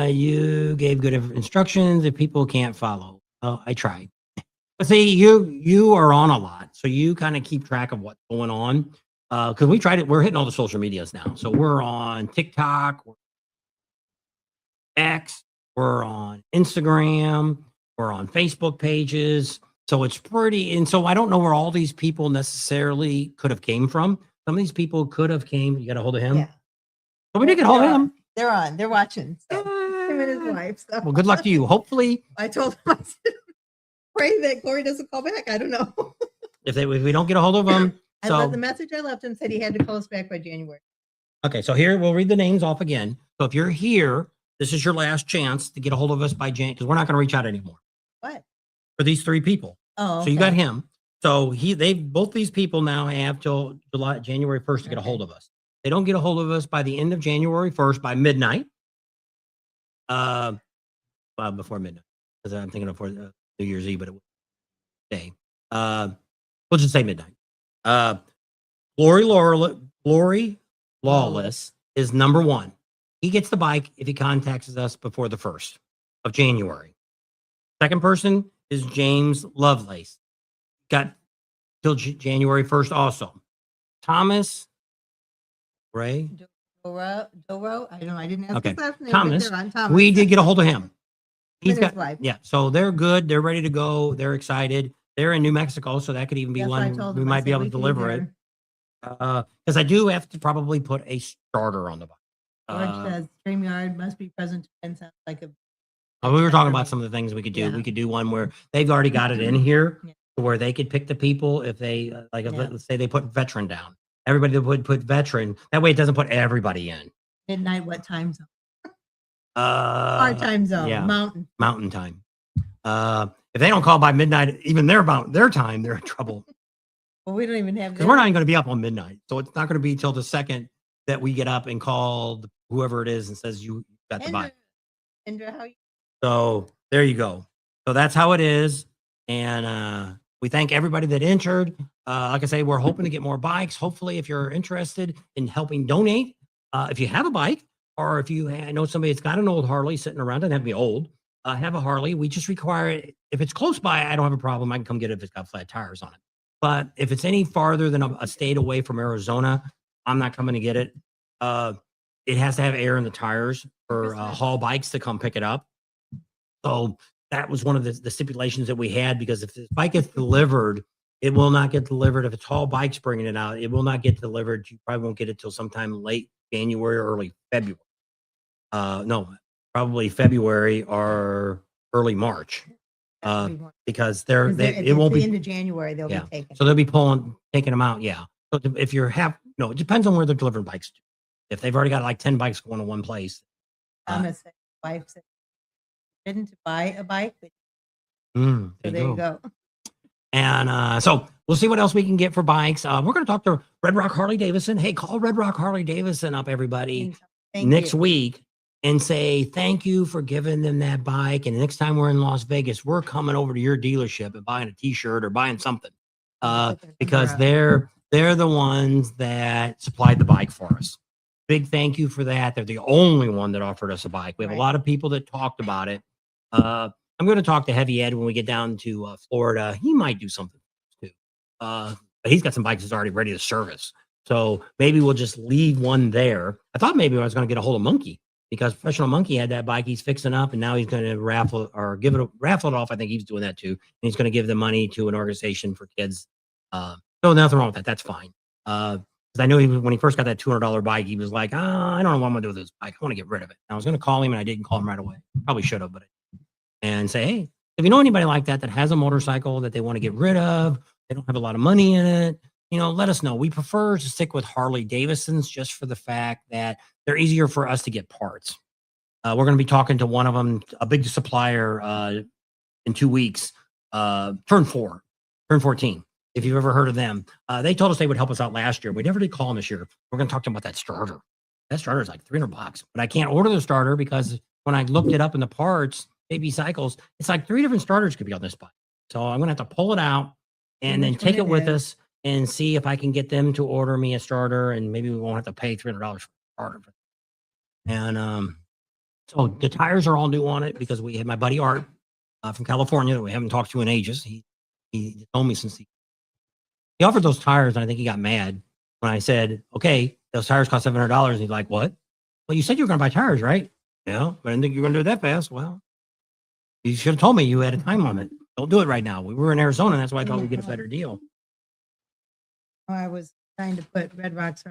[SPEAKER 1] You gave good instructions if people can't follow. Oh, I tried. But see, you are on a lot, so you kind of keep track of what's going on. Because we tried it. We're hitting all the social medias now. So we're on TikTok, X, we're on Instagram, we're on Facebook pages. So it's pretty, and so I don't know where all these people necessarily could have came from. Some of these people could have came. You got a hold of him?
[SPEAKER 2] Yeah.
[SPEAKER 1] But we didn't get a hold of him.
[SPEAKER 2] They're on. They're watching. So. Him and his wife. So.
[SPEAKER 1] Well, good luck to you. Hopefully,
[SPEAKER 2] I told him, I said, pray that Corey doesn't call back. I don't know.
[SPEAKER 1] if we don't get a hold of him. So
[SPEAKER 2] the message I left him said he had to call us back by January.
[SPEAKER 1] Okay, so here we'll read the names off again. So if you're here, this is your last chance to get a hold of us by January, because we're not going to reach out anymore.
[SPEAKER 2] What?
[SPEAKER 1] For these three people.
[SPEAKER 2] Oh, okay.
[SPEAKER 1] So you got him. So both these people now have till January 1st to get a hold of us. They don't get a hold of us by the end of January 1st by midnight. Before midnight, because I'm thinking of for New Year's Eve, but it was day. We'll just say midnight. Glory Lawless is number one. He gets the bike if he contacts us before the 1st of January. Second person is James Lovelace. Got till January 1st also. Thomas Ray.
[SPEAKER 2] Doro. I don't know. I didn't ask
[SPEAKER 1] Okay.
[SPEAKER 2] his last name.
[SPEAKER 1] Thomas.
[SPEAKER 2] Thomas.
[SPEAKER 1] We did get a hold of him. He's
[SPEAKER 2] With
[SPEAKER 1] got,
[SPEAKER 2] his wife.
[SPEAKER 1] yeah. So they're good. They're ready to go. They're excited. They're in New Mexico, so that could even be
[SPEAKER 2] That's what I
[SPEAKER 1] one
[SPEAKER 2] told
[SPEAKER 1] we
[SPEAKER 2] him. I
[SPEAKER 1] might
[SPEAKER 2] said,
[SPEAKER 1] be able to
[SPEAKER 2] "We can
[SPEAKER 1] deliver it.
[SPEAKER 2] either
[SPEAKER 1] Because I do have to probably put a starter on the bike.
[SPEAKER 2] George says StreamYard must be present and sounds like a.
[SPEAKER 1] We were talking about some of the things we could do.
[SPEAKER 2] Yeah.
[SPEAKER 1] We could do one where they've already got it in here,
[SPEAKER 2] Yeah.
[SPEAKER 1] where they could pick the people if they like. If,
[SPEAKER 2] Yeah.
[SPEAKER 1] let's say they put veteran down. Everybody would put veteran. That way, it doesn't put everybody in.
[SPEAKER 2] Midnight, what time zone? Our time zone,
[SPEAKER 1] yeah,
[SPEAKER 2] mountain
[SPEAKER 1] time. If they don't call by midnight, even their time, they're in trouble.
[SPEAKER 2] Well, we don't even have
[SPEAKER 1] because we're not even going to be up on midnight, so it's not going to be till the second that we get up and call whoever it is and says you got the bike.
[SPEAKER 2] Indra, how you?
[SPEAKER 1] So there you go. So that's how it is, and we thank everybody that entered. Like I say, we're hoping to get more bikes. Hopefully, if you're interested in helping donate, if you have a bike, or if you know somebody that's got an old Harley sitting around, doesn't have to be old, have a Harley. We just require it. If it's close by, I don't have a problem. I can come get it if it's got flat tires on it. But if it's any farther than a state away from Arizona, I'm not coming to get it. It has to have air in the tires for haul bikes to come pick it up. So that was one of the stipulations that we had, because if this bike gets delivered, it will not get delivered. If it's haul bikes bringing it out, it will not get delivered. You probably won't get it till sometime late January or early February. No, probably February or early March. Because it won't be
[SPEAKER 2] into January. They'll be taken.
[SPEAKER 1] So they'll be taking them out. Yeah. So if you're it depends on where they're delivering bikes to. If they've already got like 10 bikes going to one place.
[SPEAKER 2] Thomas' wife said, didn't buy a bike.
[SPEAKER 1] So there you go. And so we'll see what else we can get for bikes. We're going to talk to Red Rock Harley Davidson. Hey, call Red Rock Harley Davidson up, everybody, next week and say thank you for giving them that bike. And next time we're in Las Vegas, we're coming over to your dealership and buying a T-shirt or buying something, because they're the ones that supplied the bike for us. Big thank you for that. They're the only one that offered us a bike. We have a lot of people that talked about it. I'm going to talk to Heavy Ed when we get down to Florida. He might do something too. But he's got some bikes that's already ready to service. So maybe we'll just leave one there. I thought maybe I was going to get a hold of Monkey, because Professional Monkey had that bike he's fixing up, and now he's going to raffle it off. I think he's doing that too. And he's going to give the money to an organization for kids. So nothing wrong with that. That's fine. Because I knew when he first got that $200 bike, he was like, I don't know what I'm going to do with this bike. I want to get rid of it. And I was going to call him, and I didn't call him right away. Probably should have, and say, hey, if you know anybody like that has a motorcycle that they want to get rid of, they don't have a lot of money in it, let us know. We prefer to stick with Harley Davidsons just for the fact that they're easier for us to get parts. We're going to be talking to one of them, a big supplier, in 2 weeks, turn 14. If you've ever heard of them, they told us they would help us out last year. We never did call them this year. We're going to talk to them about that starter. That starter is like $300, but I can't order the starter because when I looked it up in the parts, AB Cycles, it's like 3 different starters could be on this bike. So I'm going to have to pull it out and then take it with us and see if I can get them to order me a starter, and maybe we won't have to pay $300 for a starter. And so the tires are all new on it, because we had my buddy Art from California that we haven't talked to in ages. He told me since he offered those tires, and I think he got mad when I said, okay, those tires cost $700. And he's like, what? Well, you said you were going to buy tires, right? Yeah, but I didn't think you were going to do it that fast. Well, you should have told me you had a time limit. Don't do it right now. We were in Arizona. That's why I thought we'd get a better deal.
[SPEAKER 2] I was trying to put Red Rock's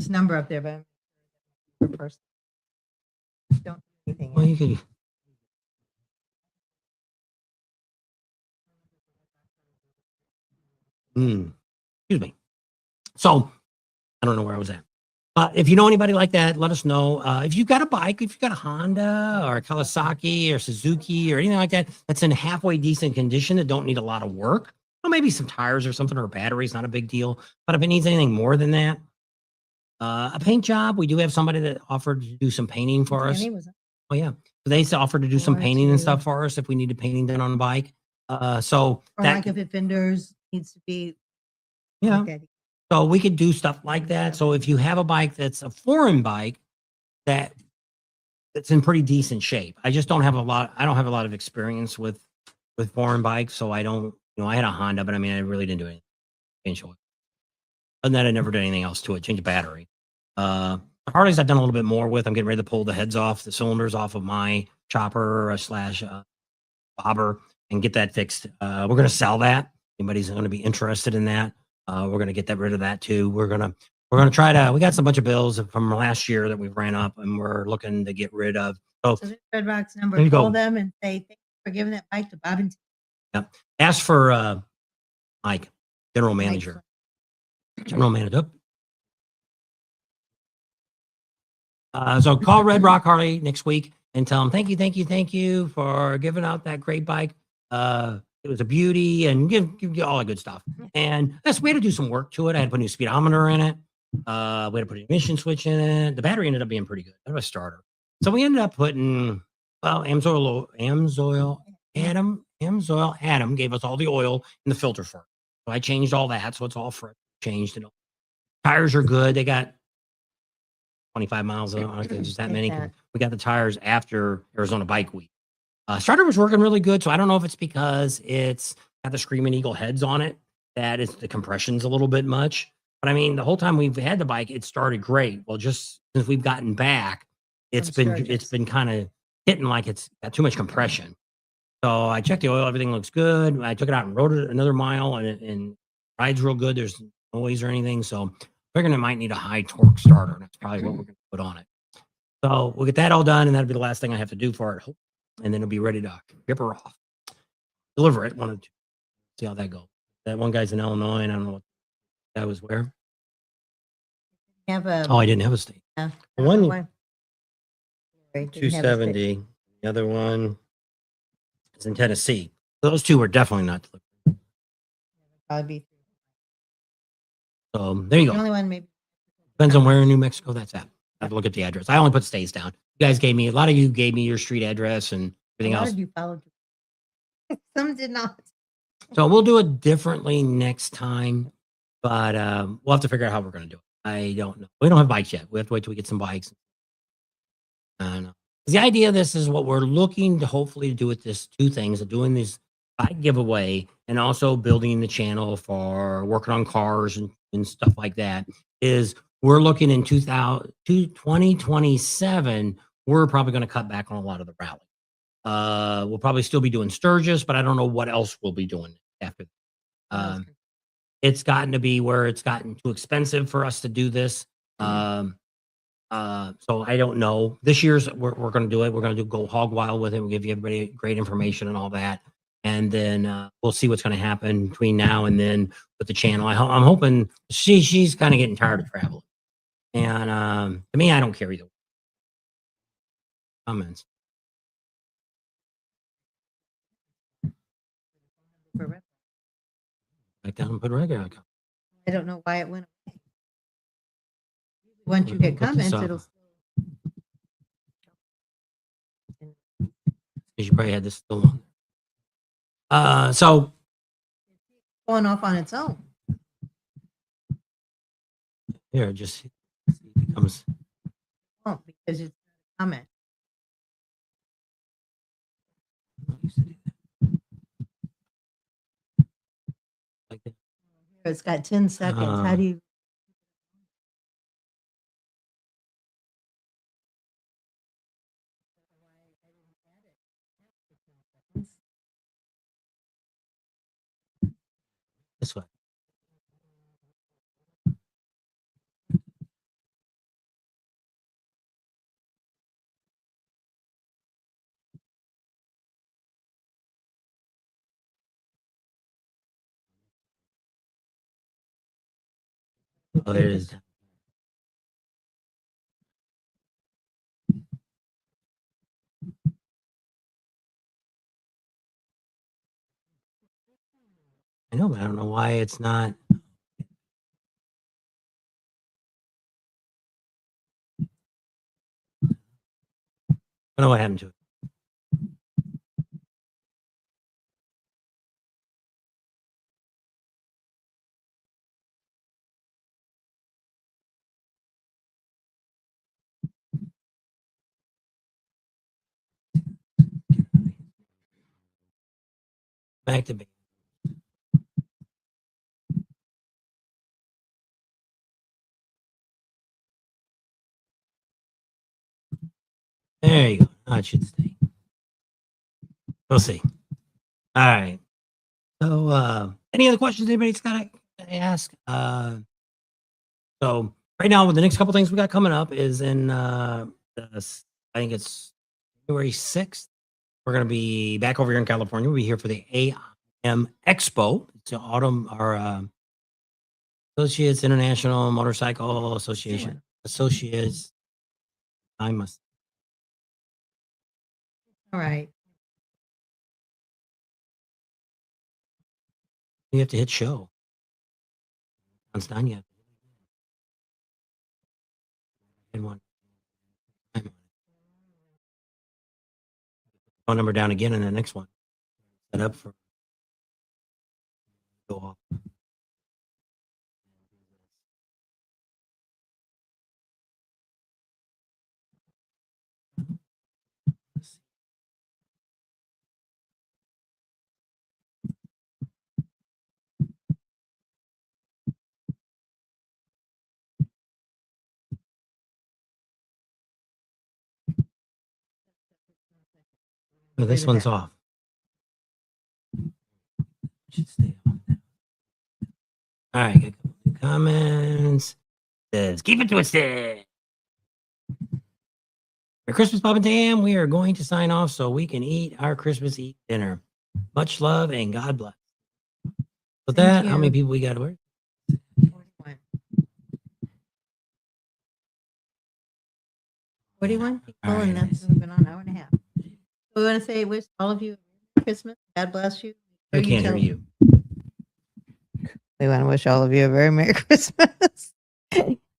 [SPEAKER 2] number up there, but first, don't do anything.
[SPEAKER 1] Well, you could. Excuse me. So I don't know where I was at. If you know anybody like that, let us know. If you've got a bike, if you've got a Honda or a Kawasaki or Suzuki or anything like that, that's in halfway decent condition that don't need a lot of work, well, maybe some tires or something, or a battery is not a big deal. But if it needs anything more than that, a paint job, we do have somebody that offered to do some painting for us. Oh yeah, so they offered to do some painting and stuff for us if we needed painting done on the bike. So
[SPEAKER 2] or like if it fenders needs to be.
[SPEAKER 1] Yeah.
[SPEAKER 2] Okay.
[SPEAKER 1] So we could do stuff like that. So if you have a bike that's a foreign bike that's in pretty decent shape, I just don't have a lot. I don't have a lot of experience with foreign bikes, so I don't. I had a Honda, but I mean, I really didn't do anything. Change oil. Other than that, I never did anything else to it. Change the battery. Harleys I've done a little bit more with. I'm getting ready to pull the heads off, the cylinders off of my chopper slash bobber and get that fixed. We're going to sell that. Anybody's going to be interested in that. We're going to get that rid of that too. We're going to try to, we got some bunch of bills from last year that we've ran up and we're looking to get rid of.
[SPEAKER 2] So there's Red Rock's number.
[SPEAKER 1] There you
[SPEAKER 2] Call
[SPEAKER 1] go.
[SPEAKER 2] them and say, thank you for giving that bike to Bob and
[SPEAKER 1] Yep. Ask for Mike, general manager. General manager. So call Red Rock Harley next week and tell them thank you for giving out that great bike. It was a beauty and give all that good stuff. And we had to do some work to it. I had to put a new speedometer in it. We had to put an emission switch in it. The battery ended up being pretty good. That was a starter. So we ended up putting, well, Adam gave us all the oil in the filter for it. So I changed all that. So it's all fresh changed. And tires are good. They got 25 miles on it. Just that many. We got the tires after Arizona Bike Week. Starter was working really good. So I don't know if it's because it's got the Screaming Eagle heads on it. That is the compression's a little bit much. But I mean, the whole time we've had the bike, it started great. Well, just since we've gotten back, it's been kind of hitting like it's got too much compression. So I checked the oil, everything looks good. I took it out and rode it another mile and rides real good. There's no noise or anything. So figuring it might need a high torque starter. That's probably what we're going to put on it. So we'll get that all done, and that'll be the last thing I have to do for it. And then it'll be ready to rip her off. Deliver it. Wanted to see how that goes. That one guy's in Illinois, and I don't know what that was where.
[SPEAKER 2] I
[SPEAKER 1] didn't have a state. One 270. The other one is in Tennessee. Those two are definitely not delivered.
[SPEAKER 2] Probably.
[SPEAKER 1] So there you go.
[SPEAKER 2] The only one maybe
[SPEAKER 1] depends on where in New Mexico that's at. I have to look at the address. I only put states down. You guys gave me a lot of you gave me your street address and everything else.
[SPEAKER 2] You followed. Some did not.
[SPEAKER 1] So we'll do it differently next time, but we'll have to figure out how we're going to do it. I don't know. We don't have bikes yet. We have to wait till we get some bikes. I don't know. The idea of this is what we're looking to hopefully do with this two things of doing this bike giveaway and also building the channel for working on cars and stuff like that is we're looking in 2027. We're probably going to cut back on a lot of the rally. We'll probably still be doing Sturgis, but I don't know what else we'll be doing after. It's gotten to be where it's gotten too expensive for us to do this. So I don't know. This year's we're going to do it. We're going to go hog wild with it. We'll give you everybody great information and all that. And then we'll see what's going to happen between now and then with the channel. I'm hoping she's kind of getting tired of traveling. And to me, I don't care either. Comments. Back down and put regular.
[SPEAKER 2] I don't know why it went away. Once you get comments, it'll.
[SPEAKER 1] You probably had this still on. So
[SPEAKER 2] going off on its own.
[SPEAKER 1] Here, just it comes.
[SPEAKER 2] Oh, because it's a comment.
[SPEAKER 1] Like that.
[SPEAKER 2] It's got 10 seconds. How do you?
[SPEAKER 1] This way. Oh, there it is. I know, but I don't know why it's not. I don't know what happened to it. Back to base. There you go. Now it should stay. We'll see. All right. So, any other questions anybody's got to ask? So right now, the next couple things we got coming up is in I think it's February 6th. We're going to be back over here in California. We'll be here for the AIM Expo. It's an autumn or Associates International Motorcycle Association. Associates. I must.
[SPEAKER 2] All right.
[SPEAKER 1] You have to hit show. It's done yet. Hit one. Phone number down again in the next one. Set up for go off. No, this one's off. Should stay on. All right, get a couple new comments. Says keep it twisted. Merry Christmas, Bob and Tam. We are going to sign off so we can eat our Christmas Eve dinner. Much love and God bless. With that, how many people we got to work?
[SPEAKER 2] 41 people,
[SPEAKER 1] All right.
[SPEAKER 2] and that's been on an hour and a half. We want to say wish all of you Merry Christmas. God bless you.
[SPEAKER 1] I can't hear you.
[SPEAKER 2] We want to wish all of you a very Merry Christmas.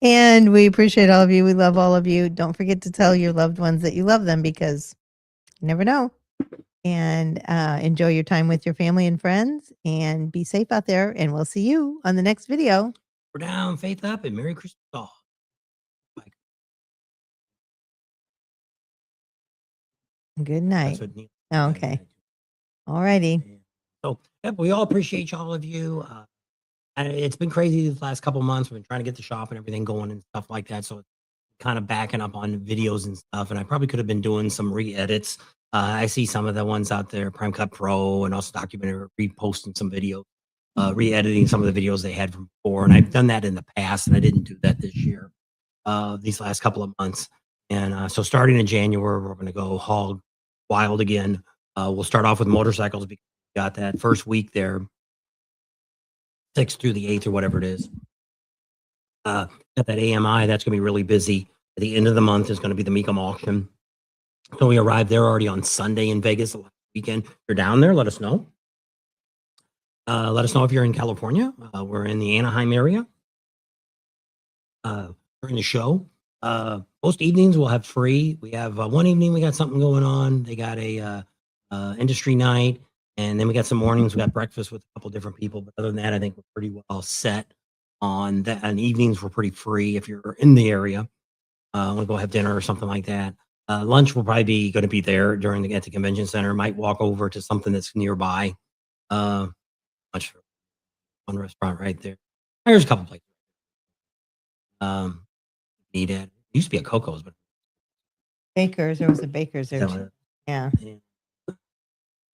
[SPEAKER 2] And we appreciate all of you. We love all of you. Don't forget to tell your loved ones that you love them because you never know. And enjoy your time with your family and friends and be safe out there. And we'll see you on the next video.
[SPEAKER 1] We're down, faith up, and Merry Christmas all.
[SPEAKER 2] Good night.
[SPEAKER 1] That's what Neil-
[SPEAKER 2] Oh, okay. All righty.
[SPEAKER 1] So yep, we all appreciate all of you. And it's been crazy these last couple months. We've been trying to get the shop and everything going and stuff like that. So it's kind of backing up on videos and stuff. And I probably could have been doing some re-edits. I see some of the ones out there, Prime Cut Pro, and also documentary reposting some videos, re-editing some of the videos they had from before. And I've done that in the past, and I didn't do that this year, these last couple of months. And so starting in January, we're going to go hog wild again. We'll start off with motorcycles because we got that first week there, 6th through the 8th or whatever it is. Got that AMI, that's going to be really busy. At the end of the month is going to be the Mecum auction. So we arrived there already on Sunday in Vegas the last weekend. If you're down there, let us know. Let us know if you're in California. We're in the Anaheim area during the show. Most evenings we'll have free. We have one evening we got something going on. They got a industry night, and then we got some mornings. We got breakfast with a couple different people. But other than that, I think we're pretty well set on that. And evenings we're pretty free if you're in the area. We'll go have dinner or something like that. Lunch will probably be going to be there during at the convention center. Might walk over to something that's nearby. Much one restaurant right there. There's a couple places. Need it. Used to be a Coco's, but
[SPEAKER 2] Bakers. There was a Bakers there too. Yeah.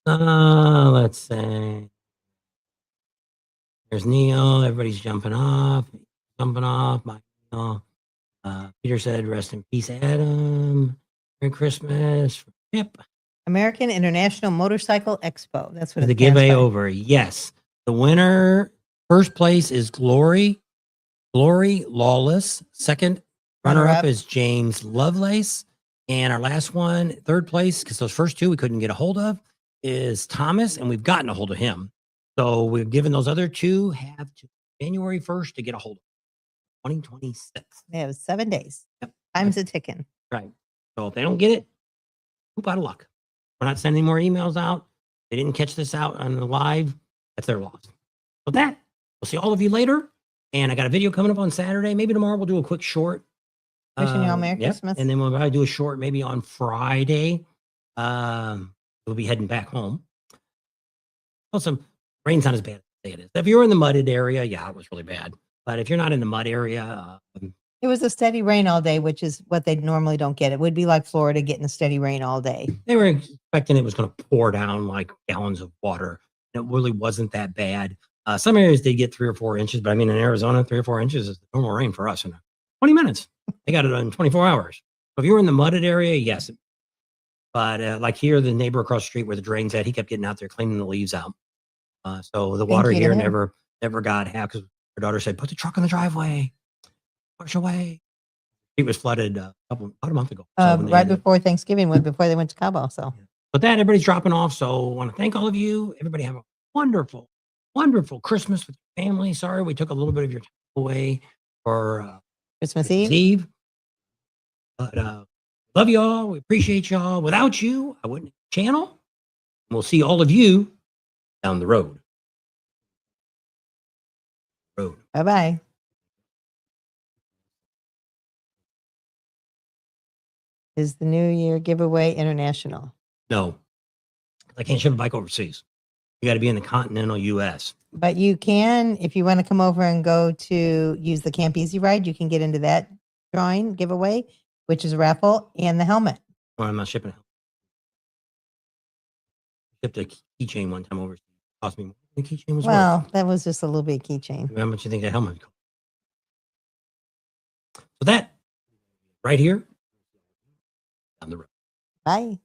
[SPEAKER 1] Let's see. There's Neil. Everybody's jumping off. My Neil. Peter said, "Rest in peace, Adam. Merry Christmas." Yep.
[SPEAKER 2] American International Motorcycle Expo. That's what
[SPEAKER 1] The
[SPEAKER 2] it stands
[SPEAKER 1] giveaway
[SPEAKER 2] for.
[SPEAKER 1] over. Yes. The winner, first place is Glory Lawless. Second runner-up is James Lovelace. And our last one, third place, because those first two we couldn't get a hold of, is Thomas, and we've gotten a hold of him. So we've given those other two have to January 1st to get a hold of 2026.
[SPEAKER 2] They have 7 days.
[SPEAKER 1] Yep.
[SPEAKER 2] Time's a ticking.
[SPEAKER 1] Right. So if they don't get it, poop out of luck. We're not sending more emails out. They didn't catch this out on the live. That's their loss. With that, we'll see all of you later. And I got a video coming up on Saturday. Maybe tomorrow we'll do a quick short.
[SPEAKER 2] Wishing you all Merry Christmas.
[SPEAKER 1] And then we'll probably do a short maybe on Friday. We'll be heading back home. Also, rain's not as bad as they say it is. If you're in the mudded area, yeah, it was really bad. But if you're not in the mud area,
[SPEAKER 2] It was a steady rain all day, which is what they normally don't get. It would be like Florida getting a steady rain all day.
[SPEAKER 1] They were expecting it was going to pour down like gallons of water. It really wasn't that bad. Some areas did get 3 or 4 inches, but I mean, in Arizona, 3 or 4 inches is the normal rain for us in 20 minutes. They got it in 24 hours. So if you were in the mudded area, yes. But like here, the neighbor across the street where the drain's at, he kept getting out there cleaning the leaves out. So the water
[SPEAKER 2] you to
[SPEAKER 1] here
[SPEAKER 2] him.
[SPEAKER 1] never got half because her daughter said, "Put the truck in the driveway, push away." It was flooded about a month ago. So when they
[SPEAKER 2] Right
[SPEAKER 1] had to-
[SPEAKER 2] before Thanksgiving, before they went to Cabo. So
[SPEAKER 1] But that everybody's dropping off. So I want to thank all of you. Everybody have a wonderful, wonderful Christmas with your family. Sorry we took a little bit of your time away for
[SPEAKER 2] Christmas
[SPEAKER 1] Christmas
[SPEAKER 2] Eve.
[SPEAKER 1] Eve. But love y'all. We appreciate y'all. Without you, I wouldn't have a channel. We'll see all of you down the road.
[SPEAKER 2] Bye bye. Is the New Year giveaway international?
[SPEAKER 1] No, I can't ship a bike overseas. You got to be in the continental U.S.
[SPEAKER 2] But you can, if you want to come over and go to use the Camp Easy ride, you can get into that drawing giveaway, which is a raffle and the helmet.
[SPEAKER 1] Well, I'm not shipping it. Shipped a keychain one time overseas. Cost me more than the keychain was
[SPEAKER 2] Well,
[SPEAKER 1] worth.
[SPEAKER 2] that was just a little bit keychain.
[SPEAKER 1] How much you think that helmet cost? So that right here on the road.
[SPEAKER 2] Bye.